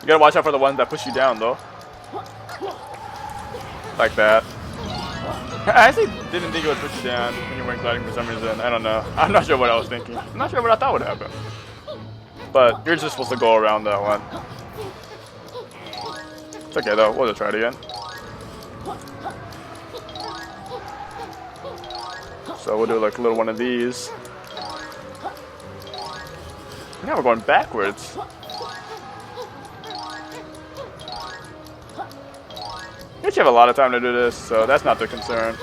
You gotta watch out for the ones that push you down, though. Like that. I actually didn't think it would push you down when you weren't gliding for some reason. I don't know. I'm not sure what I was thinking. I'm not sure what I thought would happen. But you're just supposed to go around that one. It's okay though. We'll just try it again. So we'll do like a little one of these. Now we're going backwards. I guess you have a lot of time to do this, so that's not the concern.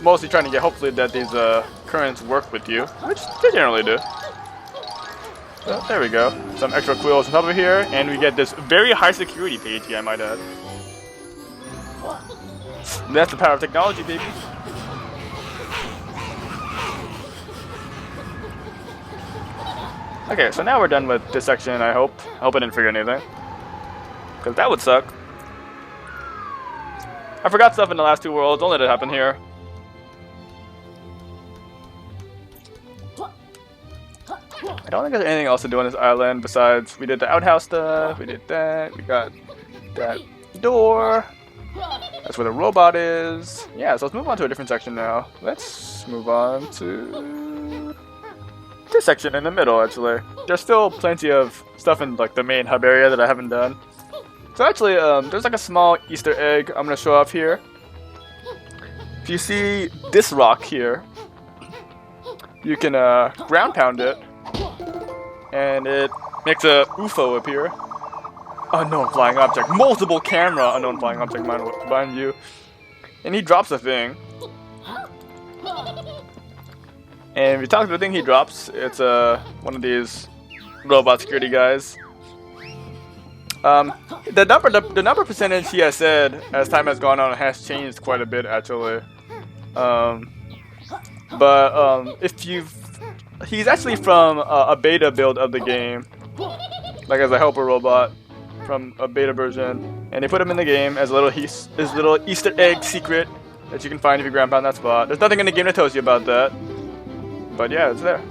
Mostly trying to get, hopefully, that these currents work with you, which they generally do. So, there we go. Some extra quills on top of here, and we get this very high security page here, I might add. That's the power of technology, baby. Okay, so now we're done with this section, I hope. I hope I didn't forget anything. Because that would suck. I forgot stuff in the last two worlds, don't let it happen here. I don't think there's anything else to do on this island besides we did the outhouse stuff, we did that, we got that door. That's where the robot is. Yeah, so let's move on to a different section now. Let's move on to this section in the middle, actually. There's still plenty of stuff in like the main hub area that I haven't done. So actually, there's like a small Easter egg I'm gonna show off here. If you see this rock here, you can ground pound it, and it makes a UFO appear. Unknown flying object, multiple camera unknown flying object mind you, and he drops a thing. And if you talk to the thing he drops, it's one of these robot security guys. The number percentage he has said as time has gone on has changed quite a bit actually. He's actually from a beta build of the game, like as a helper robot from a beta version, and they put him in the game as a little Easter egg secret that you can find if you ground pound that spot. There's nothing in the game that tells you about that. But yeah, it's there.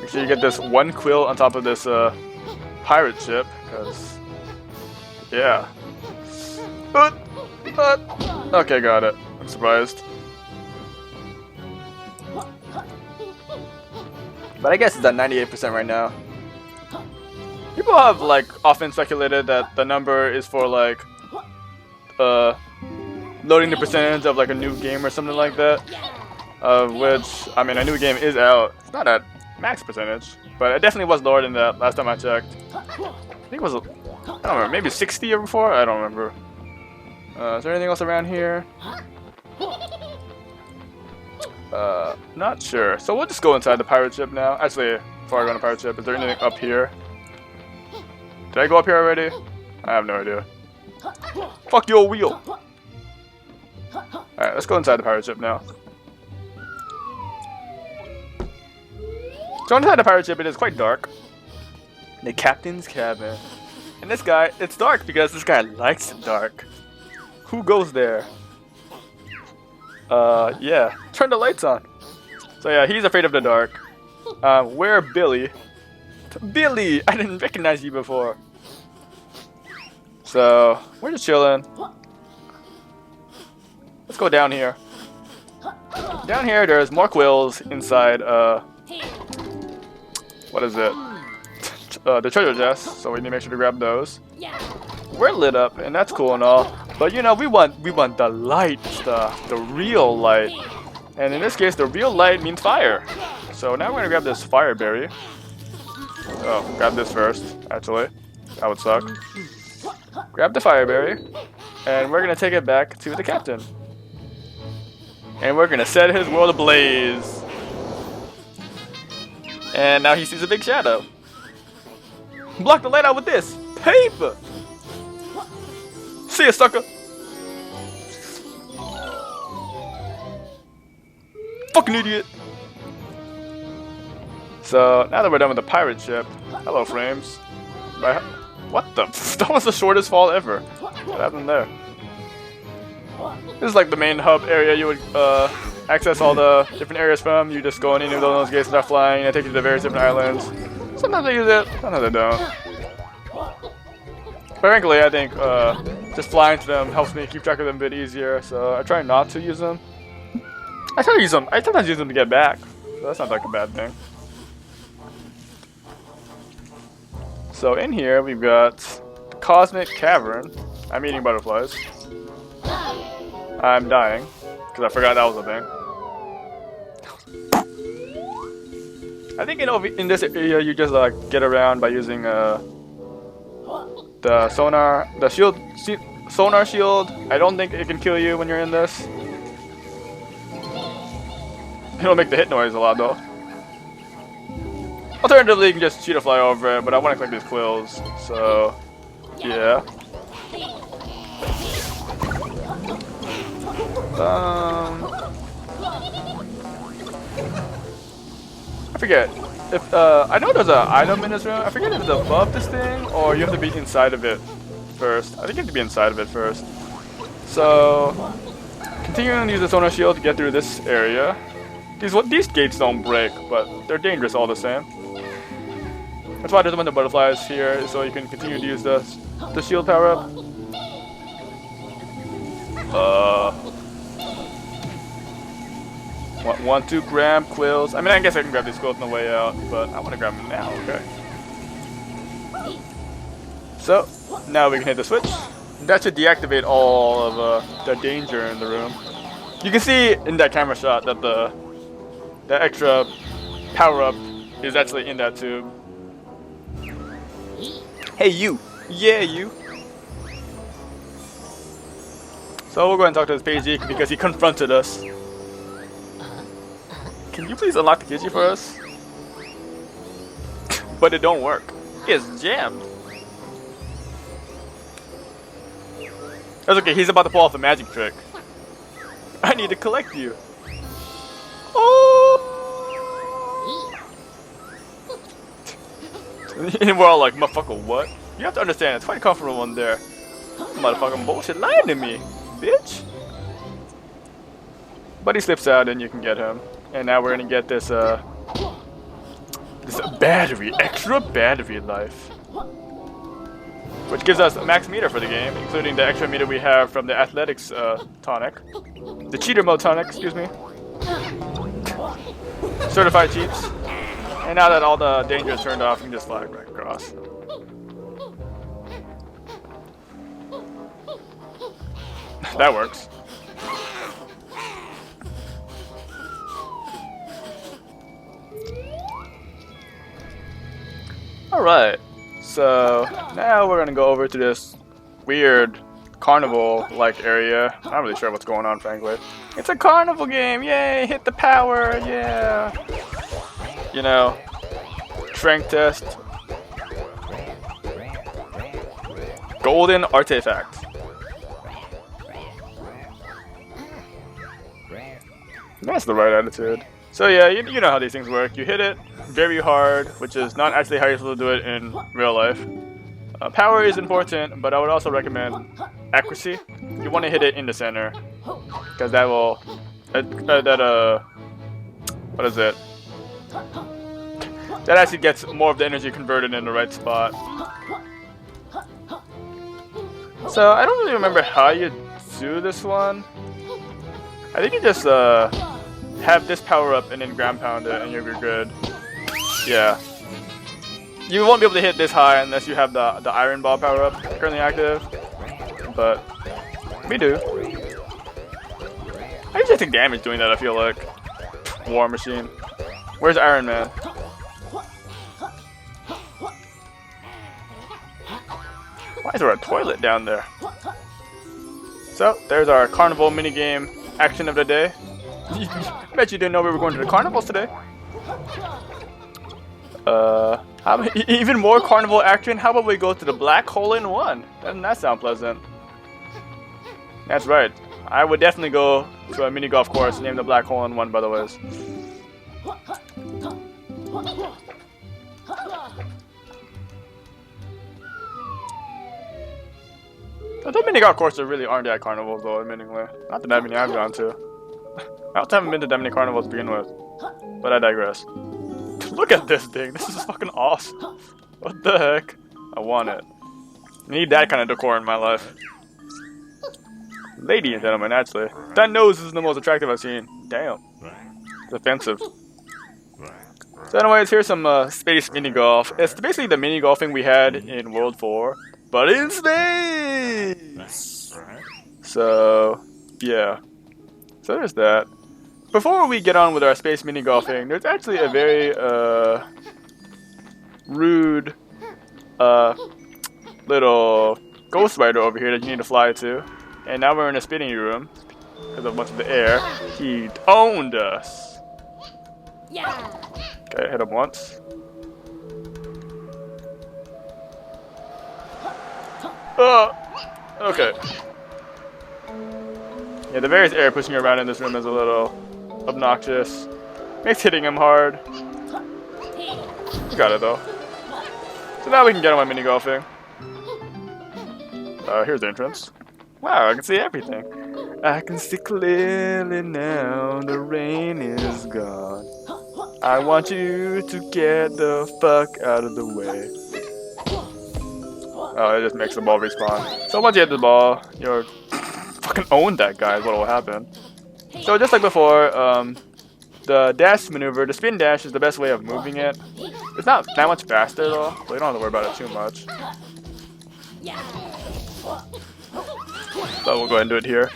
Make sure you get this one quill on top of this pirate ship, because yeah. Okay, got it. I'm surprised. But I guess it's at 98% right now. People have like often speculated that the number is for like loading the percentage of like a new game or something like that. Which, I mean, a new game is out. It's not at max percentage, but it definitely was lower than that last time I checked. I think it was, I don't remember, maybe 60 or before? I don't remember. Is there anything else around here? Not sure. So we'll just go inside the pirate ship now. Actually, before I go on the pirate ship, is there anything up here? Did I go up here already? I have no idea. Fuck your wheel! Alright, let's go inside the pirate ship now. So inside the pirate ship, it is quite dark. The captain's cabin. And this guy, it's dark because this guy likes it dark. Who goes there? Yeah. Turn the lights on. So yeah, he's afraid of the dark. Where Billy? Billy! I didn't recognize you before. So, we're just chilling. Let's go down here. Down here, there's more quills inside, what is it? The treasure chest, so we need to make sure to grab those. We're lit up, and that's cool and all. But you know, we want the light stuff, the real light. And in this case, the real light means fire. So now we're gonna grab this fire berry. Oh, grab this first, actually. That would suck. Grab the fire berry, and we're gonna take it back to the captain. And we're gonna set his world ablaze. And now he sees a big shadow. Block the light out with this paper. See ya, sucker. Fucking idiot. So now that we're done with the pirate ship, hello frames. What the? That was the shortest fall ever. What happened there? This is like the main hub area you would access all the different areas from. You just go in any of those gates and start flying, and it takes you to various different islands. Sometimes I use it, sometimes I don't. But frankly, I think just flying to them helps me keep track of them a bit easier, so I try not to use them. I try to use them. I sometimes use them to get back, so that's not like a bad thing. So in here we've got the Cosmic Cavern. I'm eating butterflies. I'm dying because I forgot that was a thing. I think in this area you just like get around by using the sonar shield. I don't think it can kill you when you're in this. It'll make the hit noise a lot though. Alternatively, you can just shoot a fly over it, but I want to collect these quills, so yeah. I forget if I know there's an item in this room. I forget if it's above this thing or you have to be inside of it first. I think you have to be inside of it first. So continuing to use the sonar shield to get through this area. These gates don't break, but they're dangerous all the same. That's why there's a bunch of butterflies here, so you can continue to use the shield power up. Want to grab quills? I mean, I guess I can grab these quills on the way out, but I want to grab them now. Okay. So now we can hit the switch. That should deactivate all of the danger in the room. You can see in that camera shot that the extra power up is actually in that tube. Hey you! Yeah you! So we'll go ahead and talk to this Pagey because he confronted us. Can you please unlock the Kiji for us? But it don't work. It's jammed. That's okay, he's about to pull off a magic trick. I need to collect you. Oh! And we're all like, motherfucker, what? You have to understand, it's quite comfortable in there. Motherfucking bullshit lying to me, bitch. But he slips out and you can get him. And now we're gonna get this this battery, extra battery life, which gives us max meter for the game, including the extra meter we have from the athletics tonic, the cheater mode tonic, excuse me, certified cheats. And now that all the danger is turned off, you can just fly right across. That works. Alright, so now we're gonna go over to this weird carnival-like area. I'm not really sure what's going on, frankly. It's a carnival game, yay! Hit the power, yeah! You know, strength test. Golden artifact. That's the right attitude. So yeah, you know how these things work. You hit it very hard, which is not actually how you're supposed to do it in real life. Power is important, but I would also recommend accuracy. You want to hit it in the center, because that will, what is it? That actually gets more of the energy converted in the right spot. So I don't really remember how you do this one. I think you just have this power up and then ground pound it, and you're good. Yeah. You won't be able to hit this high unless you have the iron ball power up currently active. But we do. I usually take damage doing that, I feel like. War Machine. Where's Iron Man? Why is there a toilet down there? So, there's our carnival minigame action of the day. Bet you didn't know we were going to the carnivals today. Even more carnival action? How about we go to the Black Hole in One? Doesn't that sound pleasant? That's right. I would definitely go to a mini golf course named the Black Hole in One, by the way. The mini golf courses really aren't at carnivals, though, admittingly. Not that many I've gone to. I also haven't been to that many carnivals to begin with. But I digress. Look at this thing. This is fucking awesome. What the heck? I want it. I need that kind of decor in my life. Ladies and gentlemen, actually. That nose is the most attractive I've seen. Damn. It's offensive. So anyways, here's some space mini golf. It's basically the mini golfing we had in World 4, but in space! So, yeah. So there's that. Before we get on with our space mini golfing, there's actually a very rude little ghost rider over here that you need to fly to. And now we're in a spinning room because of much of the air. He owned us. Okay, hit him once. Okay. Yeah, the various air pushing around in this room is a little obnoxious. Makes hitting him hard. We got it though. So now we can get on my mini golfing. Here's the entrance. Wow, I can see everything. I can see clearly now, the rain is gone. I want you to get the fuck out of the way. Oh, it just makes the ball respawn. So once you hit the ball, you're fucking own that guy is what will happen. So just like before, the dash maneuver, the spin dash is the best way of moving it. It's not that much faster though, so you don't have to worry about it too much. So we'll go ahead and do it here.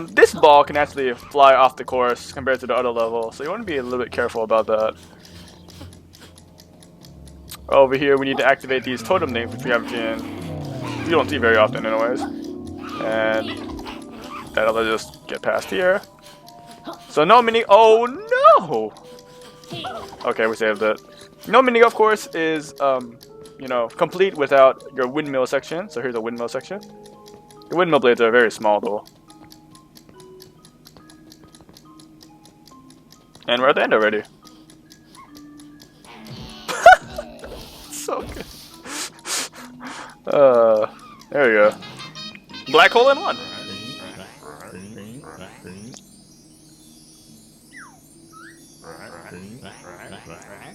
This ball can actually fly off the course compared to the other level, so you want to be a little bit careful about that. Over here we need to activate these totem things, which we haven't seen. You don't see very often anyways. And that'll just get past here. So no mini, oh no! Okay, we saved it. No mini golf course is, you know, complete without your windmill section. So here's a windmill section. The windmill blades are very small though. And we're at the end already. So good. There we go. Black hole in one.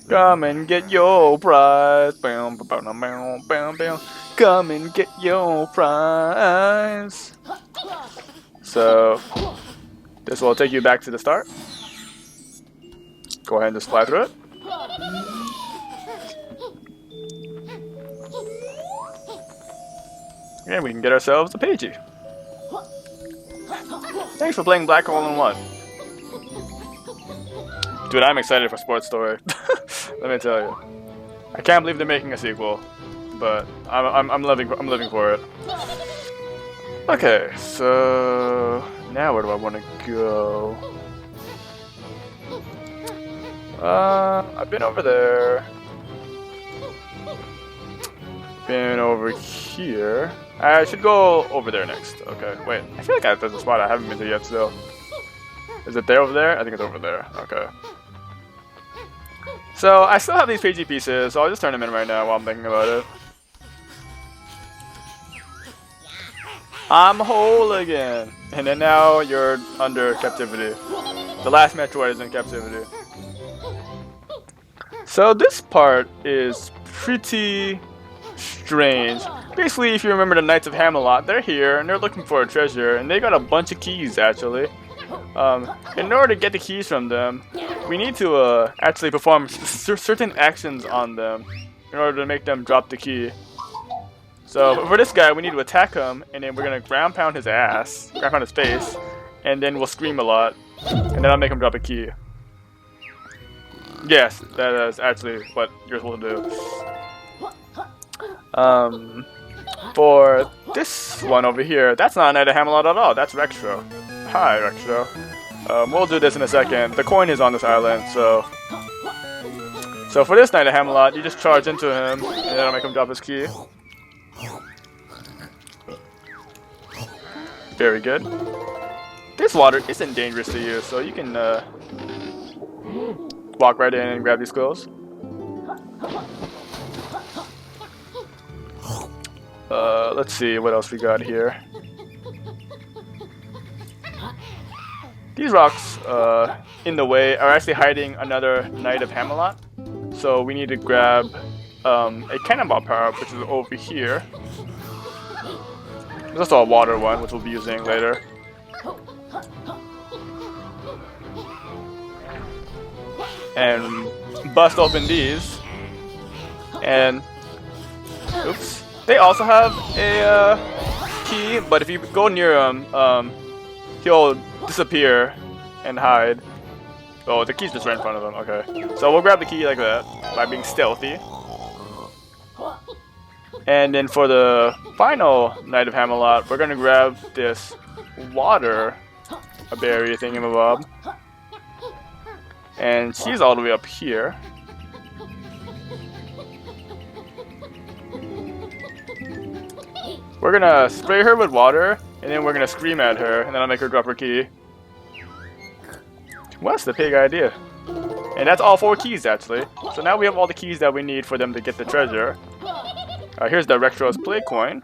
Come and get your prize. Bam, bam, bam, bam, bam, bam. Come and get your prize. So, this will take you back to the start. Go ahead and just fly through it. And we can get ourselves a Pidgey. Thanks for playing Black Hole in 1. Dude, I'm excited for Sports Story. Let me tell you. I can't believe they're making a sequel, but I'm living for it. Okay, so now where do I want to go? I've been over there. Been over here. I should go over there next. Okay, wait. I feel like there's a spot I haven't been to yet still. Is it there over there? I think it's over there. Okay. So, I still have these Pidgey pieces, so I'll just turn them in right now while I'm thinking about it. I'm whole again! And then now you're under captivity. The last Metroid is in captivity. So this part is pretty strange. Basically, if you remember the Knights of Camelot, they're here and they're looking for a treasure, and they got a bunch of keys actually. In order to get the keys from them, we need to actually perform certain actions on them in order to make them drop the key. So for this guy, we need to attack him, and then we're gonna ground pound his ass, ground pound his face, and then we'll scream a lot, and then I'll make him drop a key. Yes, that is actually what you're supposed to do. For this one over here, that's not a Knight of Camelot at all. That's Rextro. Hi, Rextro. We'll do this in a second. The coin is on this island, so for this Knight of Camelot, you just charge into him, and then I'll make him drop his key. Very good. This water isn't dangerous to you, so you can walk right in and grab these squirrels. Let's see what else we got here. These rocks in the way are actually hiding another Knight of Camelot. So we need to grab a cannonball power-up, which is over here. There's also a water one, which we'll be using later. And bust open these. And oops. They also have a key, but if you go near him, he'll disappear and hide. Oh, the key's just right in front of him. Okay. So we'll grab the key like that by being stealthy. And then for the final Knight of Camelot, we're gonna grab this water berry thingamabob. And she's all the way up here. We're gonna spray her with water, and then we're gonna scream at her, and then I'll make her drop her key. What's the pig idea? And that's all 4 keys actually. So now we have all the keys that we need for them to get the treasure. Here's the Rextro's play coin.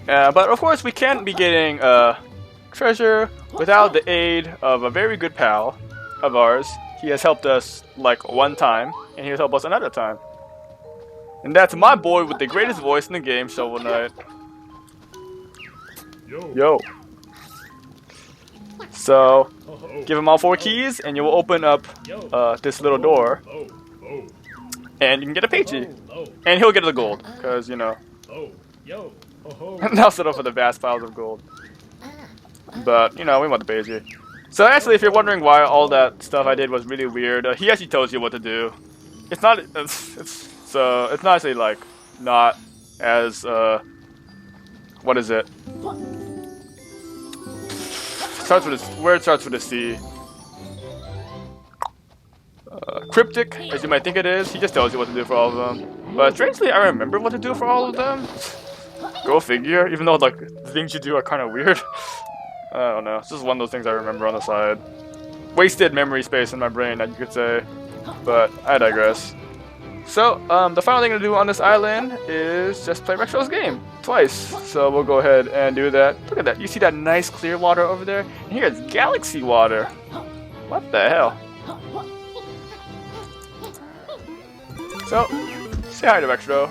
But of course we can't be getting treasure without the aid of a very good pal of ours. He has helped us like one time, and he'll help us another time. And that's my boy with the greatest voice in the game, Shovel Knight. Yo. So, give him all 4 keys, and you will open up this little door. And you can get a Pidgey. And he'll get the gold, because, you know. And I'll settle for the vast piles of gold. But, you know, we want the Pidgey. So actually, if you're wondering why all that stuff I did was really weird, he actually tells you what to do. It's not, it's not actually like, not as, what is it? Starts with a, where it starts with a C. Cryptic, as you might think it is. He just tells you what to do for all of them. But strangely, I remember what to do for all of them. Go figure, even though like the things you do are kind of weird. I don't know, it's just one of those things I remember on the side. Wasted memory space in my brain, that you could say. But I digress. So, the final thing to do on this island is just play Rextro's game twice. So we'll go ahead and do that. Look at that, you see that nice clear water over there? And here's galaxy water. What the hell? So, say hi to Retro.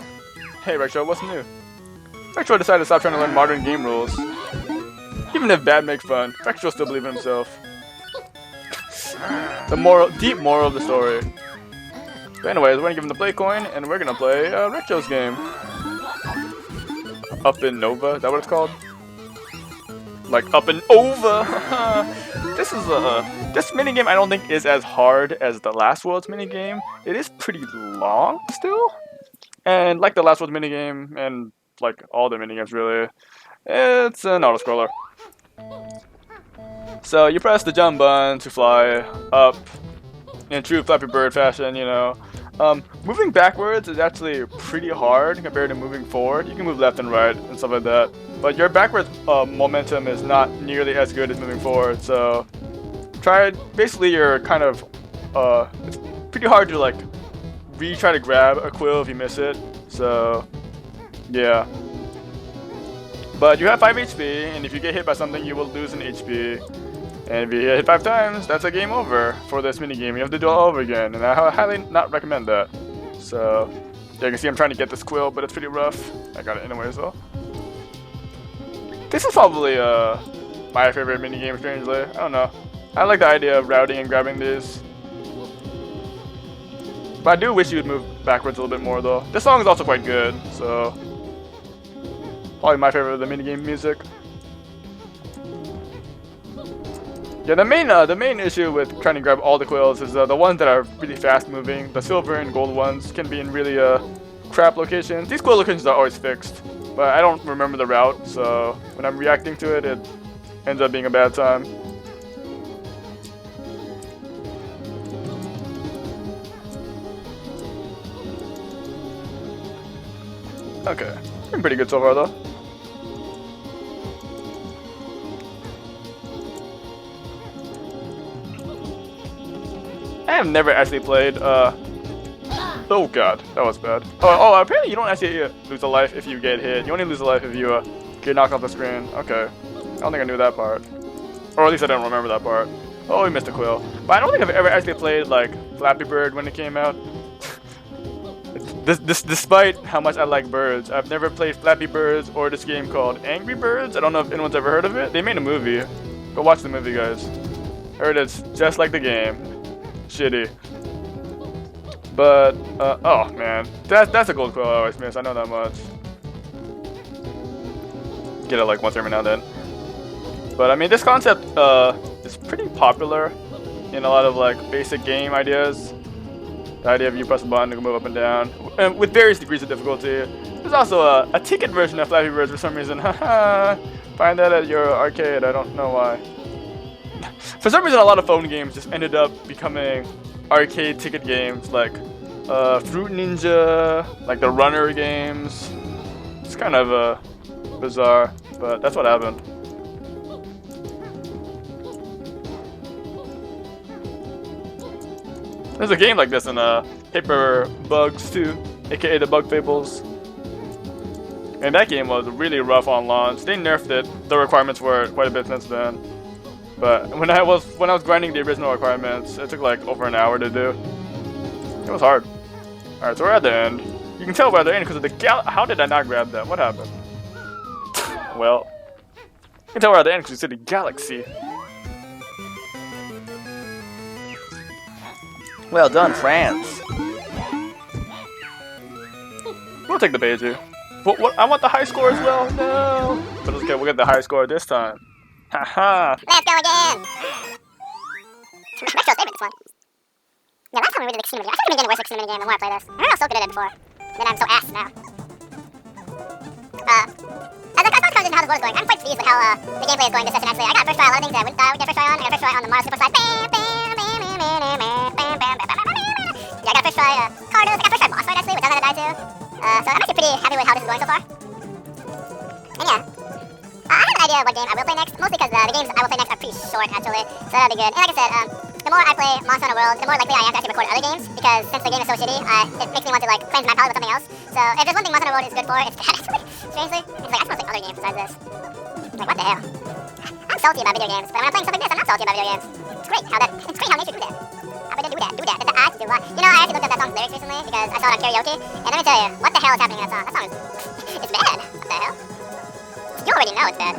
Hey Retro, what's new? Retro decided to stop trying to learn modern game rules. Even if bad makes fun, Retro still believes in himself. The deep moral of the story. But anyways, we're gonna give him the play coin, and we're gonna play Retro's game. Up in Nova, is that what it's called? Like up and over. This minigame I don't think is as hard as the Last World's minigame. It is pretty long still. And like the Last World's minigame, and like all the minigames really, it's an auto-scroller. So you press the jump button to fly up in true Flappy Bird fashion, you know. Moving backwards is actually pretty hard compared to moving forward. You can move left and right and stuff like that. But your backwards momentum is not nearly as good as moving forward, so basically you're kind of, it's pretty hard to like try to grab a quill if you miss it, so yeah. But you have 5 HP, and if you get hit by something you will lose an HP. And if you get hit 5 times, that's a game over for this minigame. You have to do it all over again, and I highly not recommend that. So yeah, you can see I'm trying to get this quill, but it's pretty rough. I got it anyway as well. This is probably my favorite minigame, strangely. I don't know. I like the idea of routing and grabbing these. But I do wish you would move backwards a little bit more though. This song is also quite good, so probably my favorite of the minigame music. Yeah, the main issue with trying to grab all the quills is the ones that are really fast moving. The silver and gold ones can be in really crap locations. These quill locations are always fixed, but I don't remember the route, so when I'm reacting to it, it ends up being a bad time. Okay, been pretty good so far though. I have never actually played, oh god, that was bad. Oh, apparently you don't actually lose a life if you get hit. You only lose a life if you get knocked off the screen. Okay, I don't think I knew that part. Or at least I don't remember that part. Oh, we missed a quill. But I don't think I've ever actually played, like, Flappy Bird when it came out. Despite how much I like birds, I've never played Flappy Birds or this game called Angry Birds. I don't know if anyone's ever heard of it. They made a movie. Go watch the movie, guys. Heard it's just like the game. Shitty. But, oh man. That's a gold quill I always miss. I know that much. Get it like once every now and then. But I mean, this concept is pretty popular in a lot of like basic game ideas. The idea of you press a button to move up and down, and with various degrees of difficulty. There's also a ticket version of Flappy Birds for some reason. Haha. Find that at your arcade. I don't know why. For some reason, a lot of phone games just ended up becoming arcade ticket games, like Fruit Ninja, like the Runner games. It's kind of bizarre, but that's what happened. There's a game like this in Paper Bugs too, aka the Bug Fables. And that game was really rough on launch. They nerfed it, the requirements for it quite a bit since then. But when I was grinding the original requirements, it took like over an hour to do. It was hard. Alright, so we're at the end. You can tell we're at the end because of the how did I not grab that? What happened? Well, you can tell we're at the end because you said the galaxy. Well done, France. We'll take the page here. But what? I want the high score as well. No. But it's okay. We'll get the high score this time. Haha. Let's go again. Retro's favorite, this one. Yeah, last time we did the Extreme Minigame. I feel like I'm getting worse at Extreme Minigame the more I play this. I remember I was so good at it before. Then I'm so ass now. As I thought how the score is going, I'm quite pleased with how the gameplay is going this session actually. I got first try a lot of things that I wouldn't get first try on. I got first try on the Mars Super Slide. Yeah, I got first try Cardos. I got first try Boss Fight actually, which I was gonna die to. So I'm actually pretty happy with how this is going so far. And yeah. I have an idea of what game I will play next, mostly because the games I will play next are pretty short actually, so that'll be good. And like I said, the more I play Monster Hunter World, the more likely I am to actually record other games, because since the game is so shitty, it makes me want to like cleanse my palate with something else. So if there's one thing Monster Hunter World is good for, it's that actually, strangely. It's like, I just want to play other games besides this. Like, what the hell? I'm salty about video games, but when I'm playing stuff like this, I'm not salty about video games. It's great how nature do that. How would they do that? Do that. Did the act do what? You know, I actually looked at that song's lyrics recently, because I saw it on karaoke. And let me tell you, what the hell is happening in that song? That song is... it's bad. What the hell? You already know it's bad.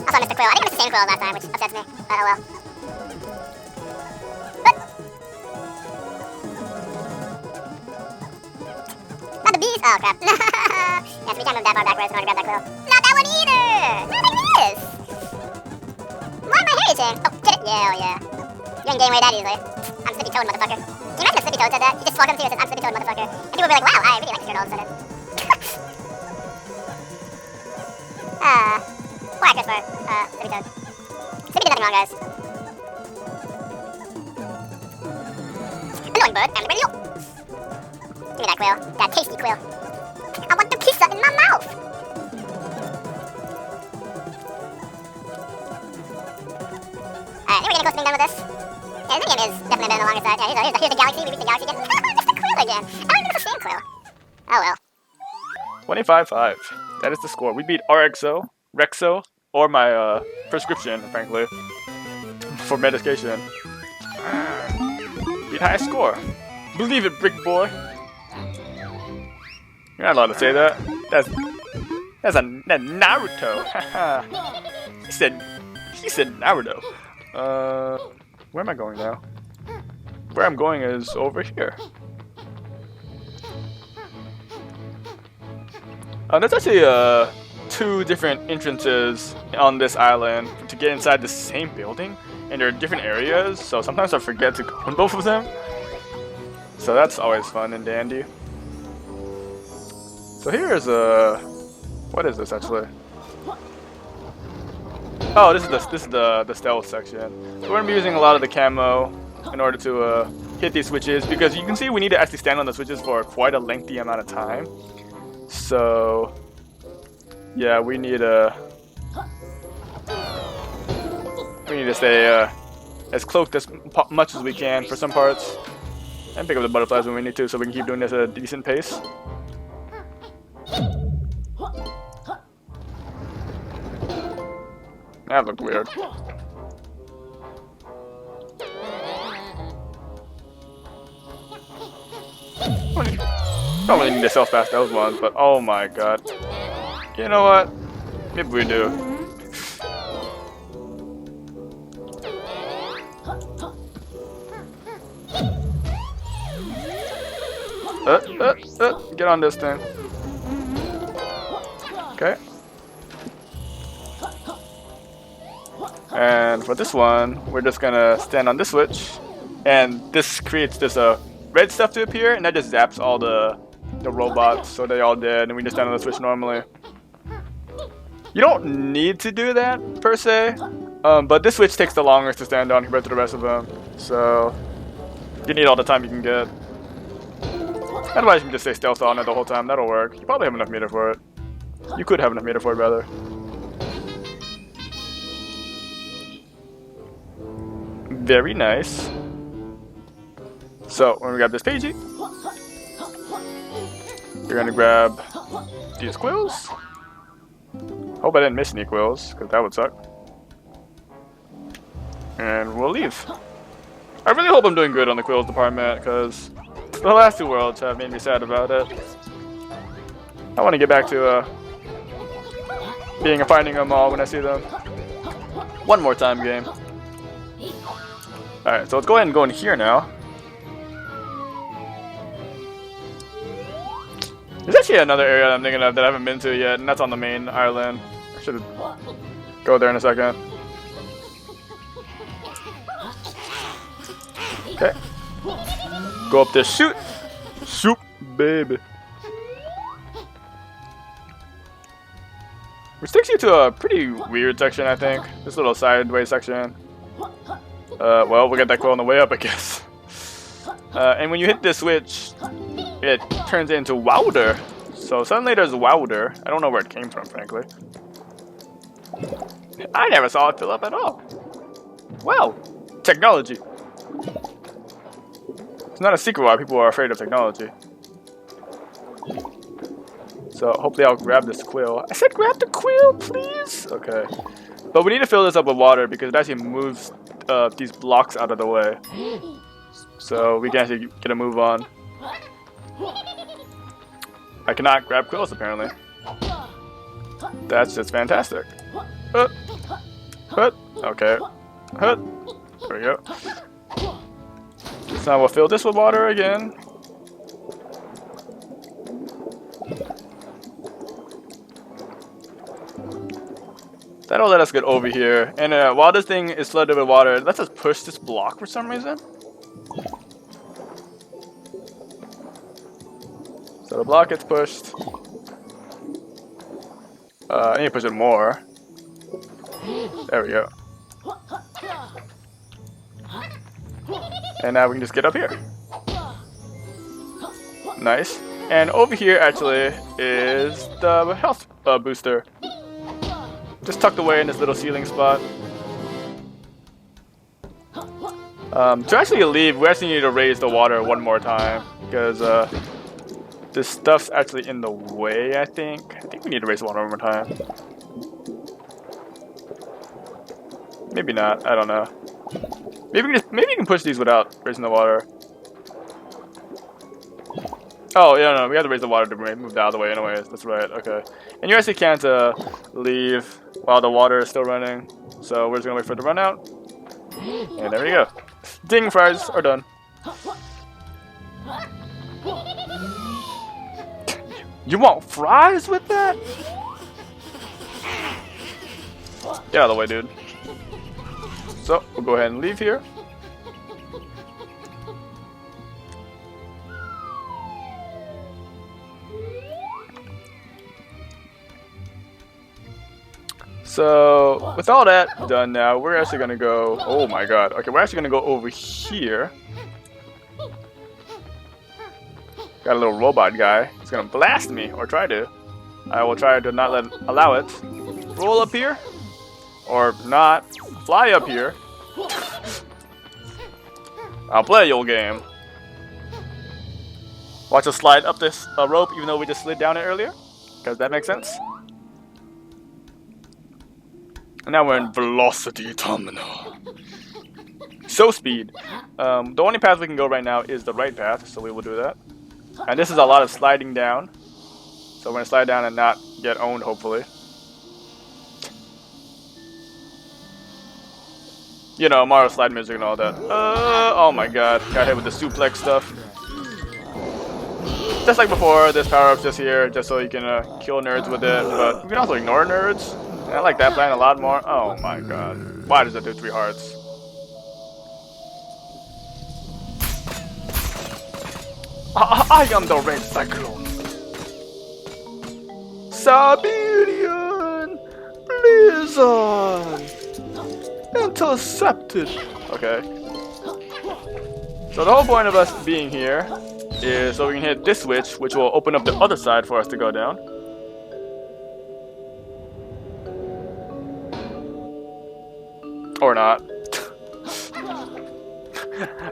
Also, Mr. Quill. I think it was the same Quill as last time, which upsets me. But oh well. But... not the bees! Oh, crap. Yes, we can't move that far backwards in order to grab that Quill. Not that one either! Not like this! Why am I heriting? Oh, get it? Yeah, oh yeah. You ain't getting away that easily. I'm Slippy Toad, motherfucker. Can you imagine if Slippy Toad said that? He just walked up to you and says, I'm Slippy Toad, motherfucker. And people would be like, wow, I really like this shirt all of a sudden. Poor actress for Slippy Toad. Slippy did nothing wrong, guys. Annoying bird, family radio. Give me that Quill. That tasty Quill. I want the pizza in my mouth. Alright, I think we're gonna go spin done with this. Yeah, this game is definitely been on the longer side. Yeah, here's the galaxy. We reached the galaxy again. It's the Quill again. I don't even know if it's the same Quill. Oh well. 25-5. That is the score. We beat RXO, Rexo, or my prescription, frankly, for medication. Beat highest score. Believe it, Brick Boy. You're not allowed to say that. That's Naruto. he said Naruto. Where am I going now? Where I'm going is over here. There's actually 2 different entrances on this island to get inside the same building, and they're different areas, so sometimes I forget to go in both of them. So that's always fun and dandy. So here's what is this actually? Oh, this is the stealth section. So we're gonna be using a lot of the camo in order to hit these switches, because you can see we need to actually stand on the switches for quite a lengthy amount of time. So yeah, we need to stay as cloaked as much as we can for some parts, and pick up the butterflies when we need to, so we can keep doing this at a decent pace. That looked weird. Don't really need to self fast those ones, but oh my god. You know what? Maybe we do. Get on this thing. Okay. And for this one, we're just gonna stand on this switch, and this creates this red stuff to appear, and that just zaps all the robots, so they all dead, and we just stand on the switch normally. You don't need to do that per se, but this switch takes the longest to stand on compared to the rest of them, so you need all the time you can get. Otherwise, you can just stay stealth on it the whole time. That'll work. You probably have enough meter for it. You could have enough meter for it, rather. Very nice. So, when we grab this pagey, we're gonna grab these quills. Hope I didn't miss any quills, because that would suck. And we'll leave. I really hope I'm doing good on the quills department, because the last 2 worlds have made me sad about it. I want to get back to finding them all when I see them. One more time, game. Alright, so let's go ahead and go in here now. There's actually another area I'm thinking of that I haven't been to yet, and that's on the main island. I should go there in a second. Okay. Go up there, shoot! Shoot, baby. Which takes you to a pretty weird section, I think. This little sideways section. Well, we'll get that quill on the way up, I guess. And when you hit this switch, it turns into Wowder. So suddenly there's Wowder. I don't know where it came from, frankly. I never saw it fill up at all. Wow, technology. It's not a secret why people are afraid of technology. So hopefully I'll grab this quill. I said grab the quill, please? Okay. But we need to fill this up with water because it actually moves these blocks out of the way. So we can actually get a move on. I cannot grab quills apparently. That's just fantastic. Okay. There we go. So now we'll fill this with water again. That'll let us get over here. And while this thing is flooded with water, let's just push this block for some reason. So the block gets pushed. I need to push it more. There we go. And now we can just get up here. Nice. And over here actually is the health booster. Just tucked away in this little ceiling spot. To actually leave, we actually need to raise the water one more time. Because this stuff's actually in the way, I think. I think we need to raise the water one more time. Maybe not, I don't know. Maybe you can push these without raising the water. Oh, yeah, no, we have to raise the water to move that out of the way anyways. That's right, okay. And you actually can't leave while the water is still running. So we're just gonna wait for it to run out. And there we go. Ding, fries are done. You want fries with that? Get out of the way, dude. So, we'll go ahead and leave here. So, with all that done now, we're actually going to go... Oh my god. Okay, we're actually going to go over here. Got a little robot guy. He's going to blast me, or try to. I will try to not allow it. Roll up here. Or not. Fly up here. I'll play your game. Watch us slide up this rope even though we just slid down it earlier. Because that makes sense. And now we're in Velocity Terminal. So speed. The only path we can go right now is the right path, so we will do that. And this is a lot of sliding down. So we're going to slide down and not get owned, hopefully. You know, Mario slide music and all that. Oh my god. Got hit with the suplex stuff. Just like before, this power-up's just here, just so you can kill nerds with it. But you can also ignore nerds. And I like that plan a lot more. Oh my god. Why does it do 3 hearts? I am the Red Cyclone. Siberian Blizzard. Intercepted. Okay. So the whole point of us being here is so we can hit this switch, which will open up the other side for us to go down. Or not.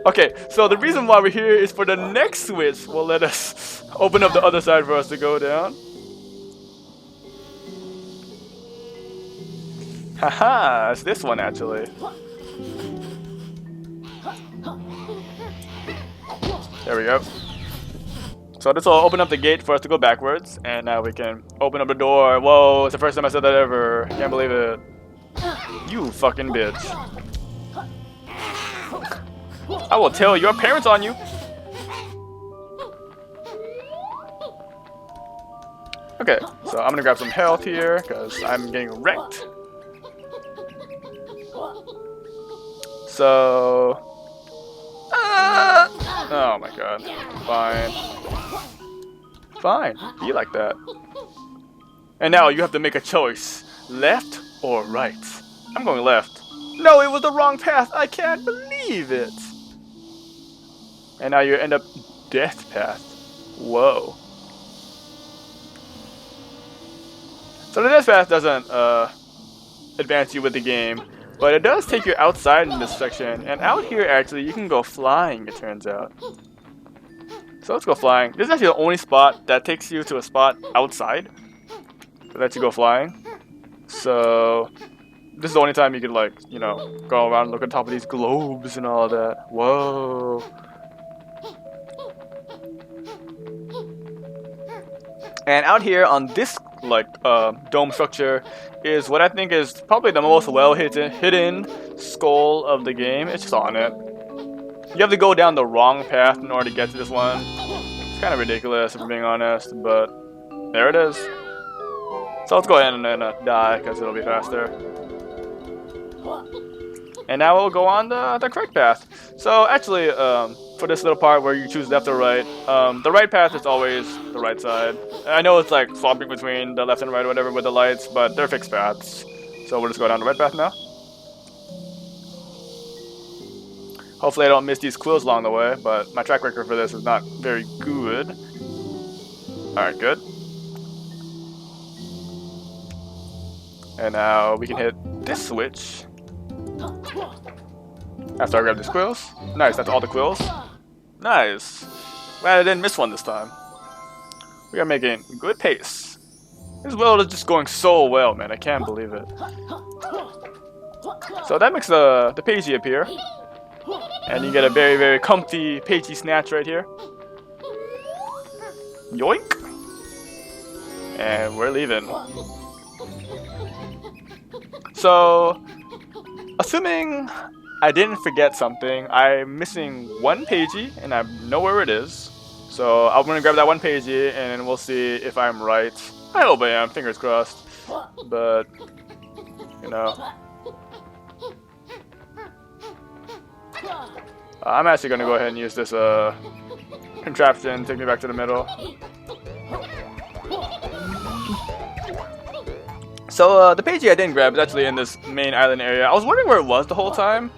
Okay, so the reason why we're here is for the next switch will let us open up the other side for us to go down. Haha, it's this one actually. There we go. So this will open up the gate for us to go backwards, and now we can open up the door. Whoa, it's the first time I said that ever. Can't believe it. You fucking bitch. I will tell your parents on you. Okay, so I'm gonna grab some health here, because I'm getting wrecked. So... oh my god. Fine. Fine. Be like that. And now you have to make a choice. Left or right? I'm going left. No, it was the wrong path. I can't believe it. And now you end up death path. Whoa. So the death path doesn't advance you with the game, but it does take you outside in this section. And out here, actually, you can go flying, it turns out. So let's go flying. This is actually the only spot that takes you to a spot outside that lets you go flying. So this is the only time you could, like, you know, go around and look at top of these globes and all that. Whoa. And out here on this like dome structure is what I think is probably the most well hidden skull of the game. It's just on it. You have to go down the wrong path in order to get to this one. It's kind of ridiculous if I'm being honest, but there it is. So let's go ahead and die because it'll be faster. And now we'll go on the correct path. So actually, for this little part where you choose left or right, the right path is always the right side. I know it's like swapping between the left and right or whatever with the lights, but they're fixed paths. So we'll just go down the right path now. Hopefully I don't miss these clues along the way, but my track record for this is not very good. Alright, good. And now we can hit this switch. After I grab these quills. Nice, that's all the quills. Nice. Glad I didn't miss one this time. We are making good pace. This world is just going so well, man. I can't believe it. So that makes the pagey appear. And you get a very, very comfy pagey snatch right here. Yoink! And we're leaving. So, assuming I didn't forget something, I'm missing one pagey and I know where it is. So I'm gonna grab that one pagey and we'll see if I'm right. I hope I am, fingers crossed. But, you know. I'm actually gonna go ahead and use this contraption, take me back to the middle. So the pagey I didn't grab is actually in this main island area. I was wondering where it was the whole time,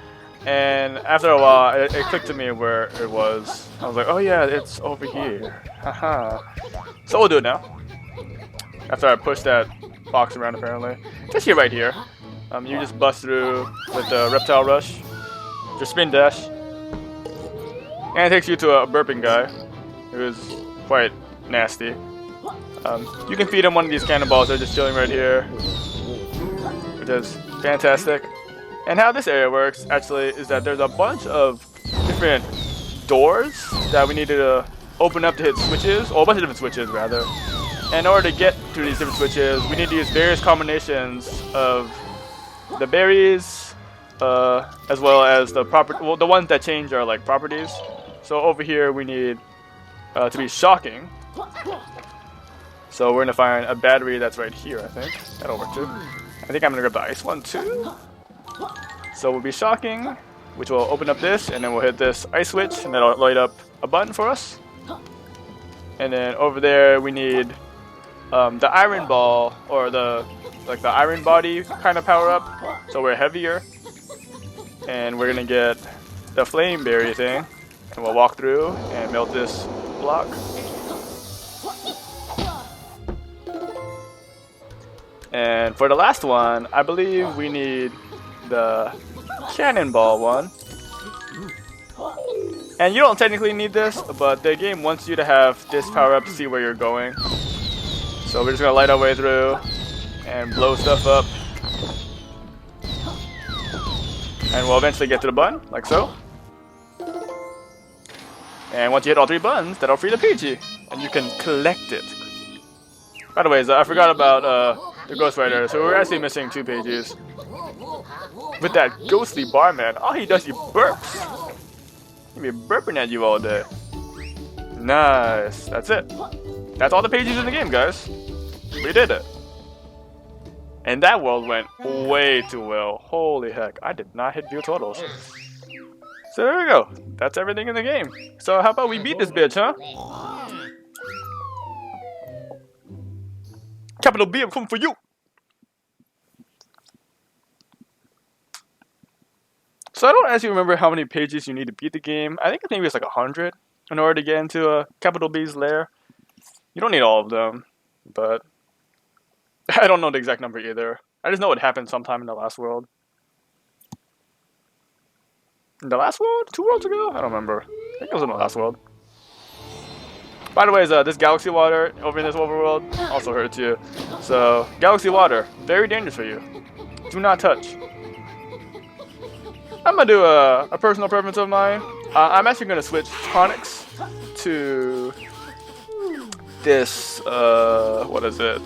and after a while it clicked to me where it was. I was like, oh yeah, it's over here. Haha. So we'll do it now. After I push that box around apparently. Just here right here. You just bust through with the reptile rush. Just spin dash. And it takes you to a burping guy who is quite nasty. You can feed him one of these cannonballs. They're just chilling right here, which is fantastic. And how this area works actually is that there's a bunch of different doors that we need to open up to hit switches, or a bunch of different switches rather. And in order to get to these different switches, we need to use various combinations of the berries, as well as the the ones that change our like properties. So over here we need to be shocking. So we're gonna find a battery that's right here, I think. That'll work too. I think I'm gonna grab the ice one too. So we'll be shocking, which will open up this, and then we'll hit this ice switch, and that'll light up a button for us. And then over there we need the iron ball, or the iron body kind of power up. So we're heavier, and we're gonna get the flame berry thing, and we'll walk through and melt this block. And for the last one, I believe we need the cannonball one. And you don't technically need this, but the game wants you to have this power up to see where you're going. So we're just gonna light our way through and blow stuff up. And we'll eventually get to the button, like so. And once you hit all 3 buttons, that'll free the PG. And you can collect it. By the way, I forgot about the Ghost Rider, so we're actually missing 2 pages. With that ghostly barman, all he does, he burps. He'll be burping at you all day. Nice, that's it. That's all the pages in the game, guys. We did it. And that world went way too well. Holy heck, I did not hit view totals. So there we go. That's everything in the game. So how about we beat this bitch, huh? Capital B, I'm coming for you. So I don't actually remember how many pages you need to beat the game. I think maybe it's like 100 in order to get into Capital B's lair. You don't need all of them, but I don't know the exact number either. I just know it happened sometime in the last world. In the last world? 2 worlds ago? I don't remember. I think it was in the last world. By the way, this galaxy water over in this overworld also hurts you. So, galaxy water, very dangerous for you. Do not touch. I'm gonna do a personal preference of mine. I'm actually gonna switch tonics to this, what is it?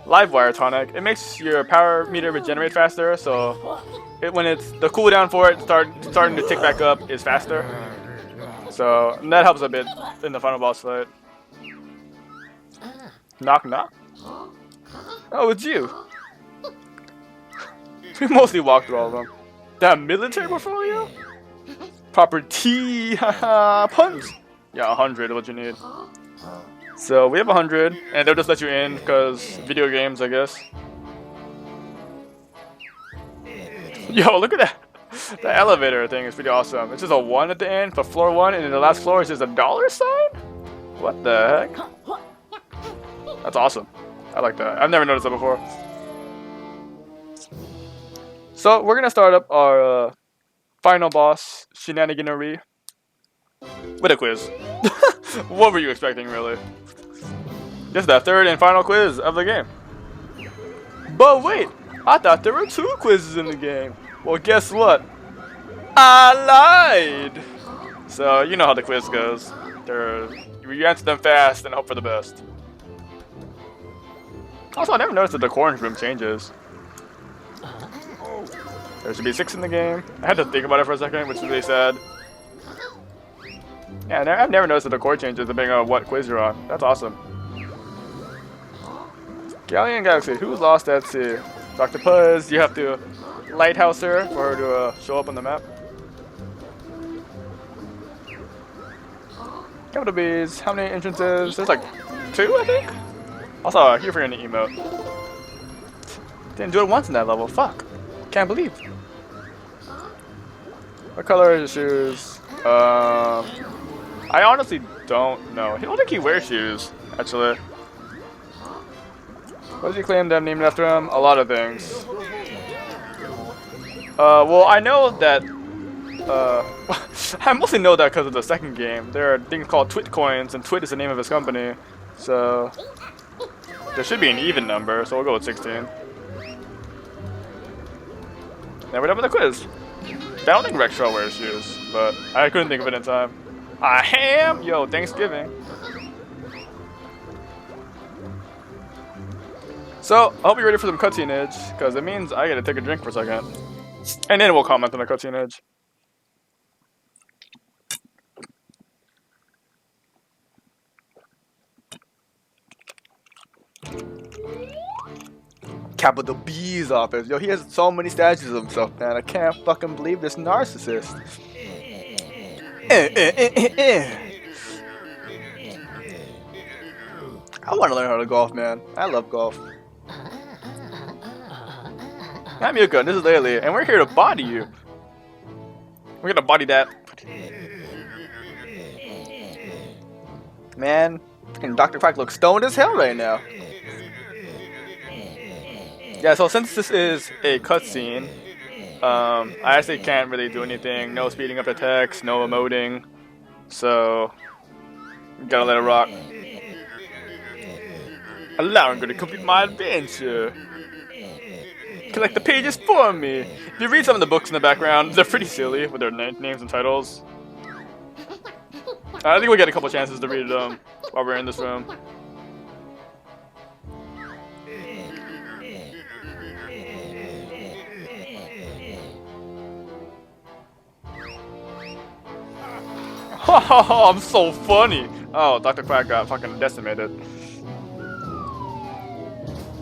Live wire tonic. It makes your power meter regenerate faster, so when it's the cooldown for it starting to tick back up is faster. So that helps a bit in the final boss fight. Knock knock. Oh, it's you. We mostly walked through all of them. That military portfolio? Property, haha, punch. Yeah, 100 what you need. So we have 100, and they'll just let you in because video games, I guess. Yo, look at that. The elevator thing is pretty awesome. It's just a 1 at the end for floor 1, and then the last floor is just a dollar sign? What the heck? That's awesome. I like that. I've never noticed that before. So we're gonna start up our final boss, Shenaniganery, with a quiz. What were you expecting, really? Just the third and final quiz of the game. But wait, I thought there were 2 quizzes in the game. Well, guess what? I lied! So, you know how the quiz goes. You answer them fast and hope for the best. Also, I never noticed that the orange room changes. There should be 6 in the game. I had to think about it for a second, which is really sad. Yeah, I've never noticed that the core changes depending on what quiz you're on. That's awesome. Galleon Galaxy, who's lost at sea? Dr. Puzz, you have to lighthouse her for her to show up on the map. Capital Bees, how many entrances? There's like 2, I think? Also, here for an emote. Didn't do it once in that level, fuck. Can't believe. What color are the shoes? I honestly don't know. I don't think he wears shoes, actually. What does he claim them named after him? A lot of things. Well, I know that, I mostly know that because of the second game. There are things called Twit coins, and Twit is the name of his company. So, there should be an even number, so we'll go with 16. Now we're done with the quiz. I don't think Rextraw wears shoes, but I couldn't think of it in time. A ham? Yo, Thanksgiving. So, I hope you're ready for some cutscene edge, because it means I gotta take a drink for a second. And then we'll comment on the cutscene edge. Capital B's office. Yo, he has so many statues of himself, man. I can't fucking believe this narcissist. I want to learn how to golf, man. I love golf. I'm Yooka, and this is Laylee, and we're here to body you. We're gonna body that. Man, and Dr. Quack looks stoned as hell right now. Yeah, so since this is a cutscene, I actually can't really do anything. No speeding up the text, no emoting. So, gotta let it rock. Allowing her to complete my adventure. Collect the pages for me. If you read some of the books in the background, they're pretty silly with their names and titles. I think we'll get a couple chances to read them while we're in this room. I'm so funny. Oh, Dr. Quack got fucking decimated.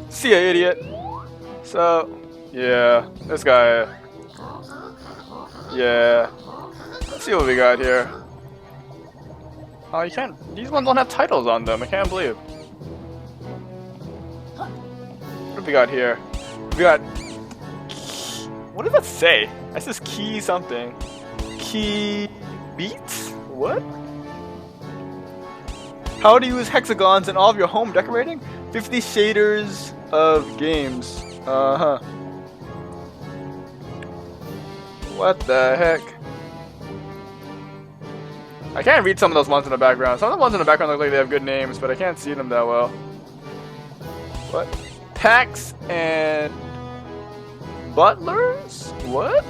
See ya, idiot. So, yeah, this guy. Yeah. Let's see what we got here. Oh, you can't. These ones don't have titles on them. I can't believe. What have we got here? We got. What does that say? That says key something. Key beats? What? How to use hexagons in all of your home decorating? 50 shaders of games. Uh-huh. What the heck? I can't read some of those ones in the background. Some of the ones in the background look like they have good names, but I can't see them that well. What? Packs and butlers? What?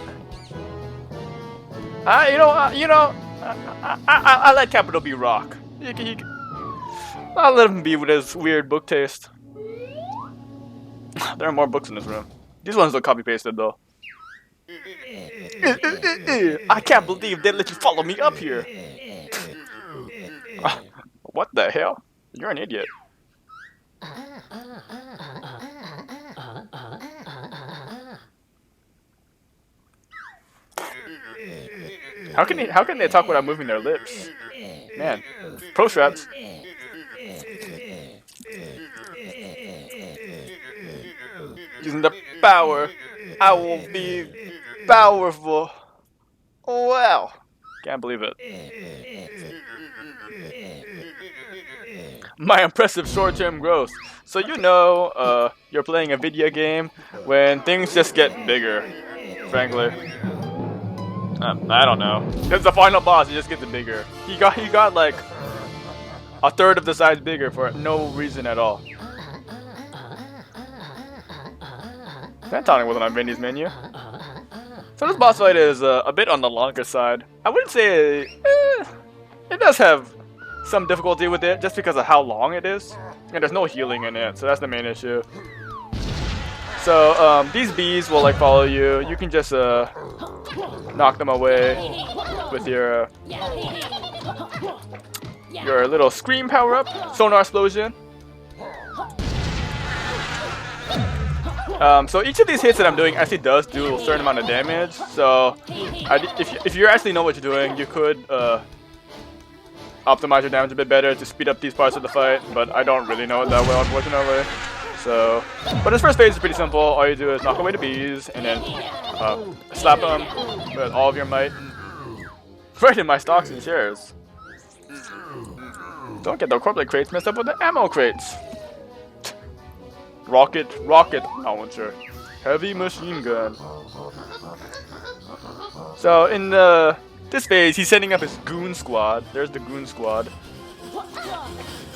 I let Capital B rock. I'll let him be with his weird book taste. There are more books in this room. These ones look copy pasted though. I can't believe they let you follow me up here. What the hell? You're an idiot. How can they talk without moving their lips? Man, pro straps. Using the power, I will be powerful. Wow. Can't believe it. My impressive short-term growth. So you know, you're playing a video game when things just get bigger, frankly. I don't know. Because the final boss, it just gets bigger. He got like a third of the size bigger for no reason at all. That tonic wasn't on Vinny's menu. So this boss fight is a bit on the longer side. I wouldn't say it does have some difficulty with it just because of how long it is. And there's no healing in it, so that's the main issue. So these bees will like follow you. You can just knock them away with your little scream power up, sonar explosion. So each of these hits that I'm doing actually does do a certain amount of damage. So if you actually know what you're doing, you could optimize your damage a bit better to speed up these parts of the fight. But I don't really know it that well, unfortunately. So, but this first phase is pretty simple. All you do is knock away the bees and then slap them with all of your might. Right in my stocks and shares. Don't get the corporate crates messed up with the ammo crates. Rocket launcher, heavy machine gun. So in this phase, he's setting up his goon squad. There's the goon squad.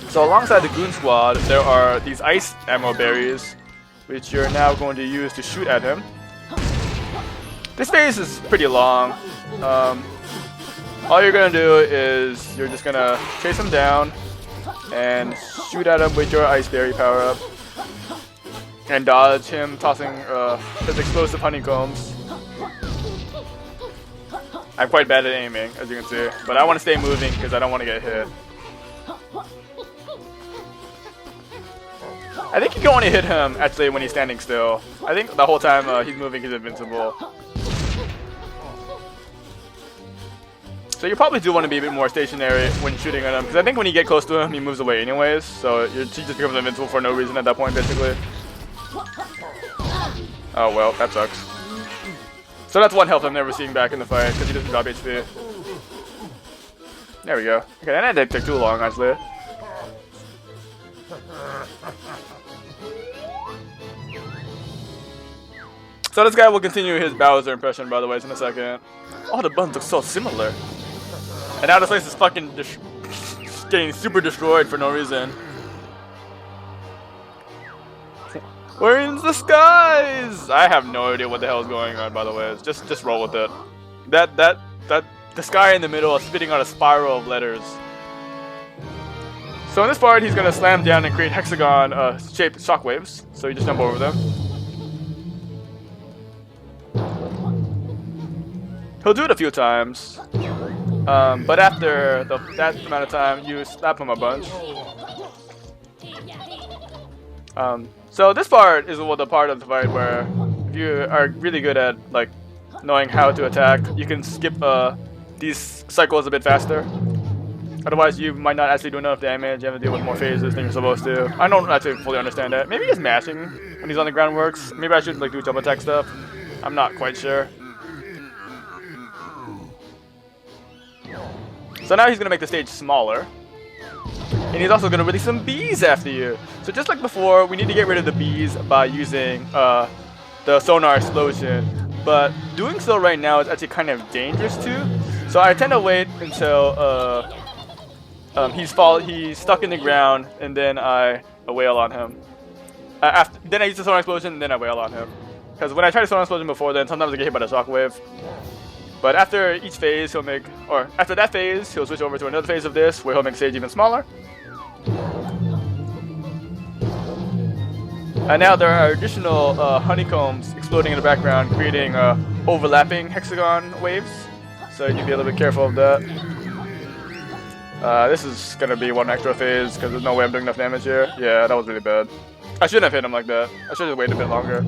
So alongside the goon squad, there are these ice ammo berries, which you're now going to use to shoot at him. This phase is pretty long. All you're gonna do is you're just gonna chase him down and shoot at him with your ice berry power up. And dodge him tossing his explosive honeycombs. I'm quite bad at aiming, as you can see, but I want to stay moving because I don't want to get hit. I think you can only hit him actually when he's standing still. I think the whole time he's moving, he's invincible. So you probably do want to be a bit more stationary when shooting at him, because I think when you get close to him, he moves away anyways. So he just becomes invincible for no reason at that point, basically. Oh well, that sucks. So that's one health I'm never seeing back in the fight, because he doesn't drop HP. There we go. Okay, that didn't take too long, actually. So this guy will continue his Bowser impression, by the way, in a second. Oh, the buttons look so similar. And now this place is fucking getting super destroyed for no reason. We're in the skies! I have no idea what the hell is going on, by the way. Just roll with it. The sky in the middle is spitting out a spiral of letters. So in this part, he's gonna slam down and create hexagon shaped shockwaves. So you just jump over them. He'll do it a few times. But after that amount of time, you slap him a bunch. So this part is the part of the fight where if you are really good at like knowing how to attack, you can skip these cycles a bit faster. Otherwise, you might not actually do enough damage. You have to deal with more phases than you're supposed to. I don't actually fully understand that. Maybe just mashing when he's on the ground works. Maybe I should like do jump attack stuff. I'm not quite sure. So now he's gonna make the stage smaller. And he's also going to release some bees after you. So just like before, we need to get rid of the bees by using the sonar explosion. But doing so right now is actually kind of dangerous too. So I tend to wait until he's stuck in the ground, and then I wail on him. Then I use the sonar explosion, and then I wail on him. Because when I try the sonar explosion before then, sometimes I get hit by the shockwave. But after each phase, he'll make, or after that phase, he'll switch over to another phase of this, where he'll make stage even smaller. And now there are additional honeycombs exploding in the background, creating overlapping hexagon waves. So you need to be a little bit careful of that. This is gonna be one extra phase because there's no way I'm doing enough damage here. Yeah, that was really bad. I shouldn't have hit him like that. I should have waited a bit longer.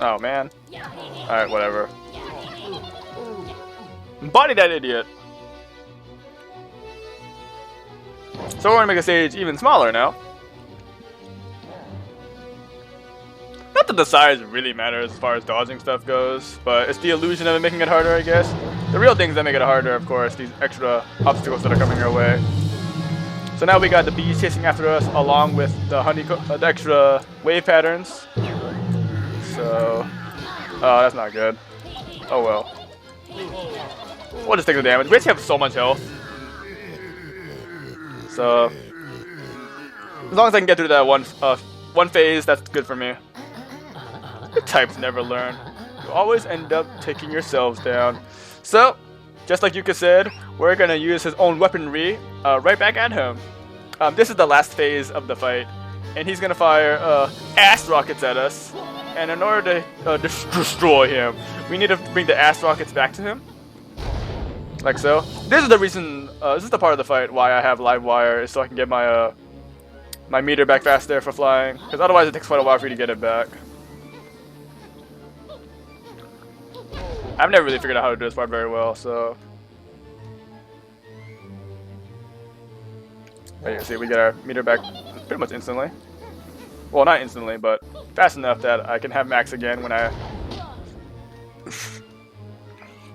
Oh man. Alright, whatever. Body that idiot! So we're gonna make a stage even smaller now. Not that the size really matters as far as dodging stuff goes, but it's the illusion of it making it harder, I guess. The real things that make it harder, of course, these extra obstacles that are coming our way. So now we got the bees chasing after us, along with the the extra wave patterns. So, oh, that's not good. Oh well. We'll just take the damage. We actually have so much health. So, as long as I can get through that one phase, that's good for me. The types never learn. You always end up taking yourselves down. So, just like Yooka said, we're gonna use his own weaponry right back at him. This is the last phase of the fight, and he's gonna fire ass rockets at us. And in order to destroy him, we need to bring the ass rockets back to him. Like so. This is the reason, this is the part of the fight why I have live wire, is so I can get my my meter back faster for flying. Because otherwise it takes quite a while for you to get it back. I've never really figured out how to do this part very well, so. But you see, we get our meter back pretty much instantly. Well, not instantly, but fast enough that I can have max again when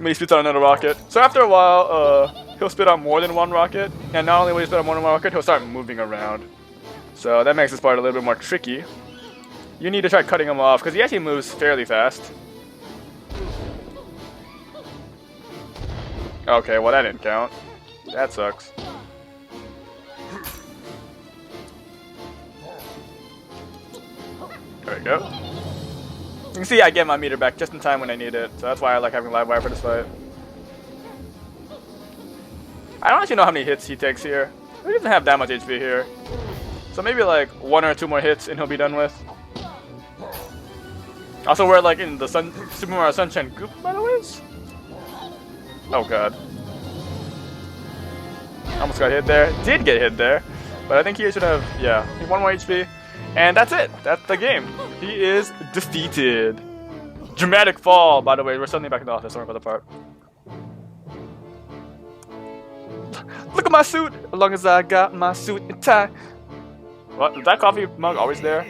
he spits out another rocket. So after a while, he'll spit out more than one rocket, and not only will he spit out more than one rocket, he'll start moving around. So that makes this part a little bit more tricky. You need to try cutting him off, because he actually moves fairly fast. Okay, well that didn't count. That sucks. There we go. You can see I get my meter back just in time when I need it, so that's why I like having live wire for this fight. I don't actually know how many hits he takes here. He doesn't have that much HP here. So maybe like 1 or 2 more hits and he'll be done with. Also, we're like in the Super Mario Sunshine Goop, by the way. Oh god. Almost got hit there. Did get hit there. But I think he should have, yeah, 1 more HP. And that's it. That's the game. He is defeated. Dramatic fall, by the way. We're suddenly back in the office. Sorry about the part. Look at my suit. As long as I got my suit and tie. What? Is that coffee mug always there?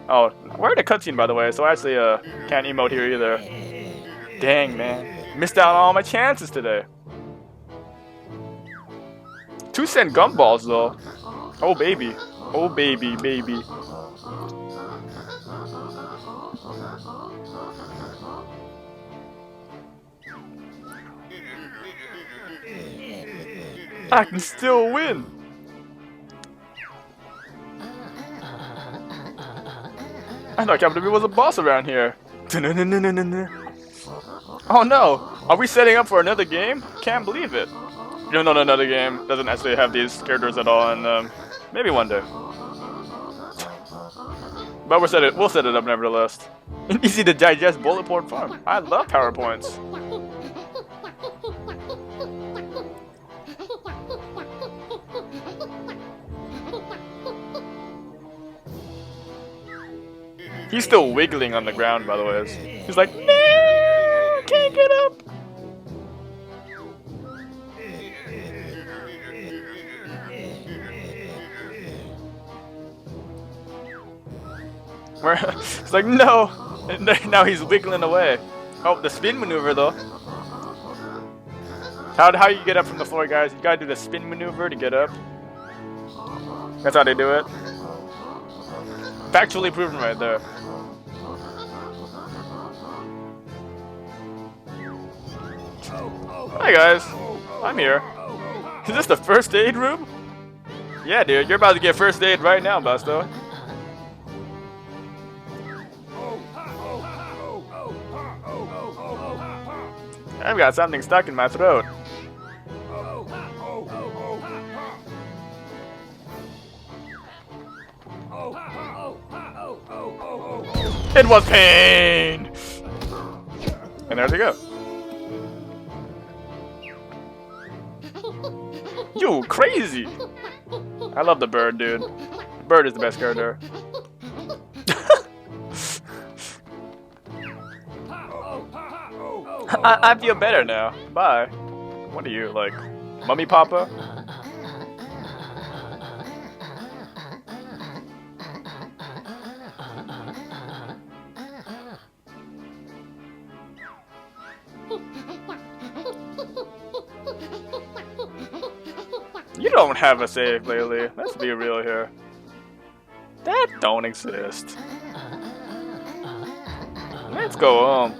Oh, we're in a cutscene, by the way, so I actually can't emote here either. Dang, man. Missed out on all my chances today. 2-cent gumballs, though. Oh, baby. Oh, baby, baby. I can still win. I thought Captain B was a boss around here. Oh no! Are we setting up for another game? Can't believe it. Even though another game doesn't actually have these characters at all, and maybe one day. But we'll set it up nevertheless. An easy to digest bullet point farm. I love PowerPoints. He's still wiggling on the ground, by the way. He's like, no, can't get up. It's like, no. And now he's wiggling away. Oh, the spin maneuver, though. How you get up from the floor, guys? You gotta do the spin maneuver to get up. That's how they do it. Factually proven right there. Hi guys, I'm here. Is this the first aid room? Yeah, dude, you're about to get first aid right now, Busto. I've got something stuck in my throat. It was pain! And there they go. You crazy! I love the bird, dude. The bird is the best character. I feel better now. Bye. What are you, like, Mummy Papa? You don't have a save, Laylee. Let's be real here. That don't exist. Let's go home.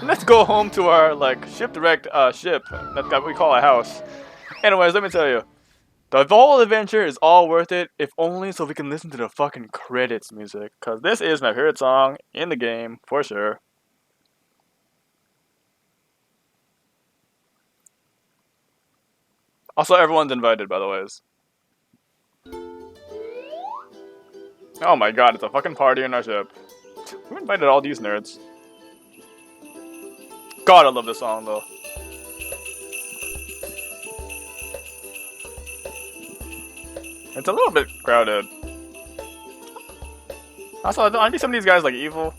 Let's go home to our, like, shipwrecked ship that we call a house. Anyways, let me tell you. The whole adventure is all worth it, if only so we can listen to the fucking credits music. Because this is my favorite song in the game, for sure. Also, everyone's invited, by the ways. Oh my god, it's a fucking party in our ship. Who invited all these nerds? God, I love this song, though. It's a little bit crowded. Also, aren't some of these guys, like, evil?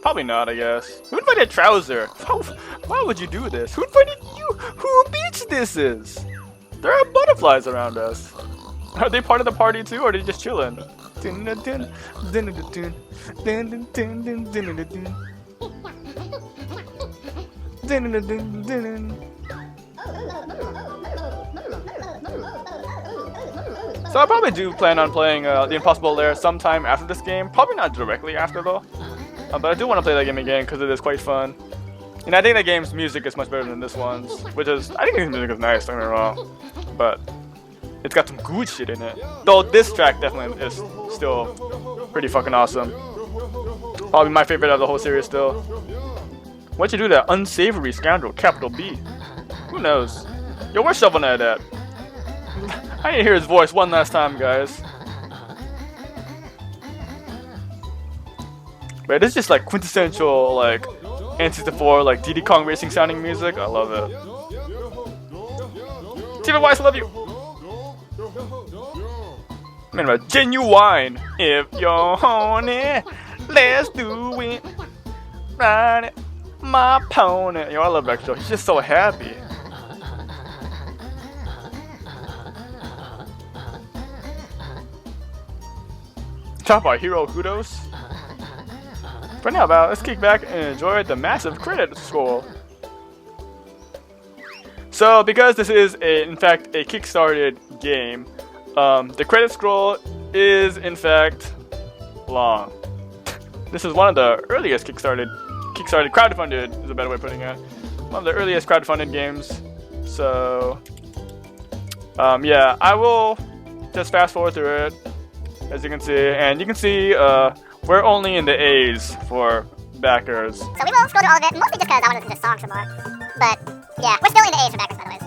Probably not, I guess. Who invited Trouser? Why would you do this? Who invited you? Who bitch this is? There are butterflies around us. Are they part of the party too, or are they just chilling? So I probably do plan on playing the Impossible Lair sometime after this game. Probably not directly after though. But I do want to play that game again because it is quite fun. And I think that game's music is much better than this one's, which is, I think the music is nice, don't get me wrong. But it's got some good shit in it. Though this track definitely is still pretty fucking awesome. Probably my favorite of the whole series still. Why'd you do that? Unsavory scoundrel, capital B. Who knows? Yo, where's Shovel Knight at? I need to hear his voice one last time, guys. But it's just like quintessential, like, N64, like Diddy Kong Racing sounding music. I love it. Steven Weiss, I love you. Man, genuine. If you're horny, let's do it. Ride it, my pony. Yo, I love Extra. He's just so happy. Talk about hero kudos. For now, let's kick back and enjoy the massive credit scroll. So, because this is, in fact, a kickstarted game, the credit scroll is, in fact, long. This is one of the earliest kickstarted, crowdfunded is a better way of putting it. One of the earliest crowdfunded games. So, yeah, I will just fast forward through it, as you can see, and you can see, we're only in the A's for backers. So we will scroll through all of it, mostly just because I want to listen to the song some more. But, yeah, we're still in the A's for backers, by the way.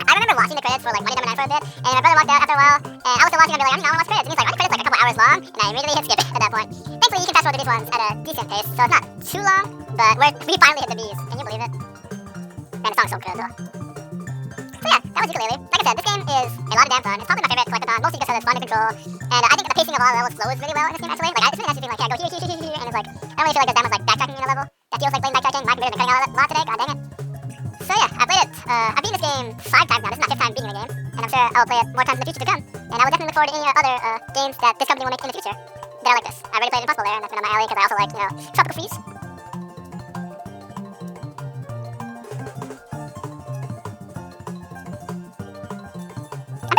I remember watching the credits for, like, Monday Number 9 for a bit, and my brother walked out after a while, and I was still watching, and I'd be like, I don't want to watch credits. And he's like, aren't the credits, like, a couple hours long? And I immediately hit skip at that point. Thankfully, you can fast forward through these ones at a decent pace, so it's not too long, but we finally hit the B's. Can you believe it? Man, the song's so good, though. So yeah, that was Yooka-Laylee. Like I said, this game is a lot of damn fun. It's probably my favorite collectathon, mostly because it's fun to control. And I think the pacing of all the levels flows really well in this game, actually. Like, it's really nice to be like, yeah, go here, and it's like, I don't really feel like there's that much, like, backtracking in a level. That feels like playing backtracking. My computer's been cutting out a lot today, god dang it. So yeah, I played it. I've beaten this game 5 times now. This is my 5th time beating the game. And I'm sure I will play it more times in the future to come. And I will definitely look forward to any other games that this company will make in the future that are like this. I already played Impossible Lair, and that's been on my alley because I also like, you know, tropical freeze.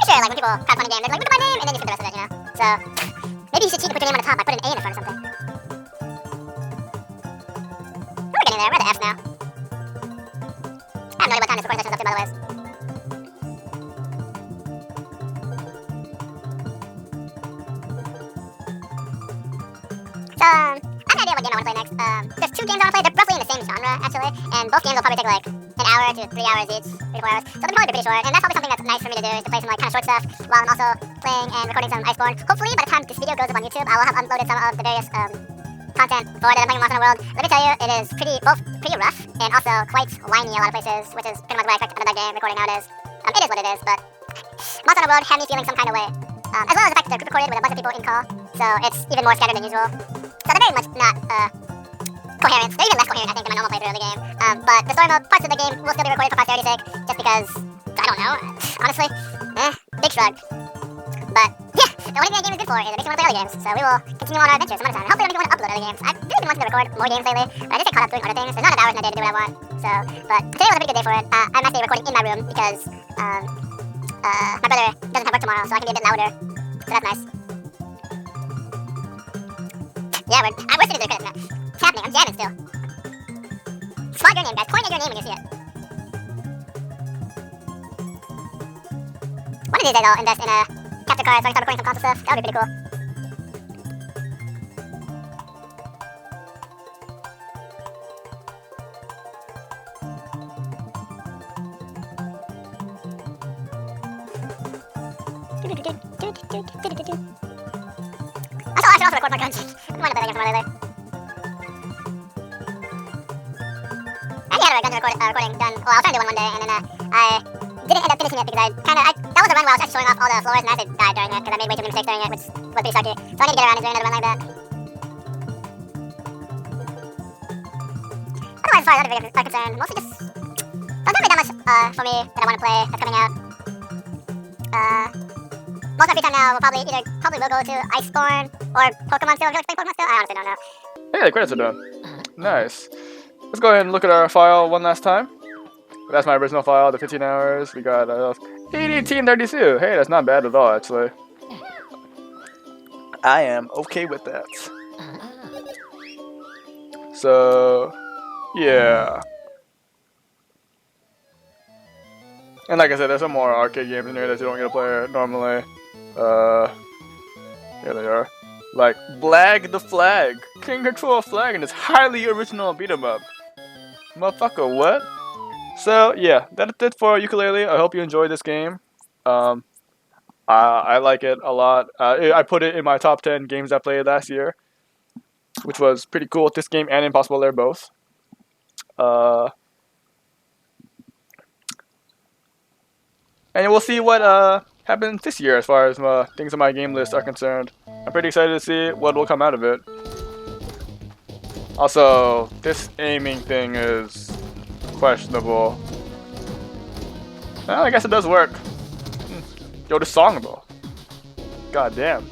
Sure, like when people crowdfund a game, they're like, look at my name, and then you put the rest of it, you know? So, maybe you should cheat and put your name on the top, like put an A in the front or something. We're getting there, we're at the F now. I have no idea what time this recording session is up to, by the way. So, I have no idea what game I want to play next. There's 2 games I want to play. They're roughly in the same genre, actually, and both games will probably take like an hour to 3 hours each, 3 to 4 hours. So they'll probably be pretty short, and that's probably something that's nice for me to do, is to play some like kind of short stuff while I'm also playing and recording some Iceborne. Hopefully, by the time this video goes up on YouTube, I will have uploaded some of the various content for that I'm playing in Monster Hunter World. Let me tell you, it is both pretty rough and also quite whiny a lot of places, which is pretty much what I expect out of that game recording nowadays. It is what it is, but Monster Hunter World had me feeling some kind of way. As well as the fact that they're group recorded with a bunch of people in call, so it's even more scattered than usual. So they're very much not coherent. They're even less coherent, I think, than my normal playthrough of the game. But the story mode parts of the game will still be recorded for posterity's sake, just because, I don't know, honestly, big shrug. But, yeah, the only thing that game is good for is it makes me want to play other games, so we will continue on our adventures some other time. Hopefully it'll make me want to upload other games. I've really been wanting to record more games lately, but I just get caught up doing other things. There's not enough hours in the day to do what I want, so, but today was a pretty good day for it. I'm actually recording in my room because, my brother doesn't have work tomorrow, so I can be a bit louder, so that's nice. Yeah, we're sitting there, credit. It's happening, I'm jamming still. Spot your name, guys. Point at your name when you see it. One of these days I'll invest in a capture card so I can start recording some console stuff. That would be pretty cool. I should also record my guns. I might have played that game for a while later. I had a guns recording done. Well, I was trying to do one day, and then I didn't end up finishing it because that was a run where I was actually showing off all the floors, and I actually died during it because I made way too many mistakes during it, which was pretty sucky. So I need to get around and doing another run like that. Otherwise, as far as other videos are concerned, mostly just don't really that much for me that I want to play that's coming out. Most of my free time now will probably will go to Iceborne or Pokemon Steel. If you like playing Pokemon Steel, I honestly don't know. Hey, the credits are done. Nice. Let's go ahead and look at our file one last time. That's my original file, the 15 hours. We got 1832. Hey, that's not bad at all, actually. I am okay with that. So, yeah. And like I said, there's some more arcade games in here that you don't get to play normally. Here they are. Like, Blag the Flag. Can control a flag in this highly original beat 'em up. Motherfucker, what? So, yeah, that's it for Yooka-Laylee. I hope you enjoyed this game. I like it a lot. I put it in my top 10 games I played last year, which was pretty cool with this game and Impossible Lair both. And we'll see what happens this year as far as things on my game list are concerned. I'm pretty excited to see what will come out of it. Also, this aiming thing is questionable. Well, I guess it does work. Yo, this song though. God damn.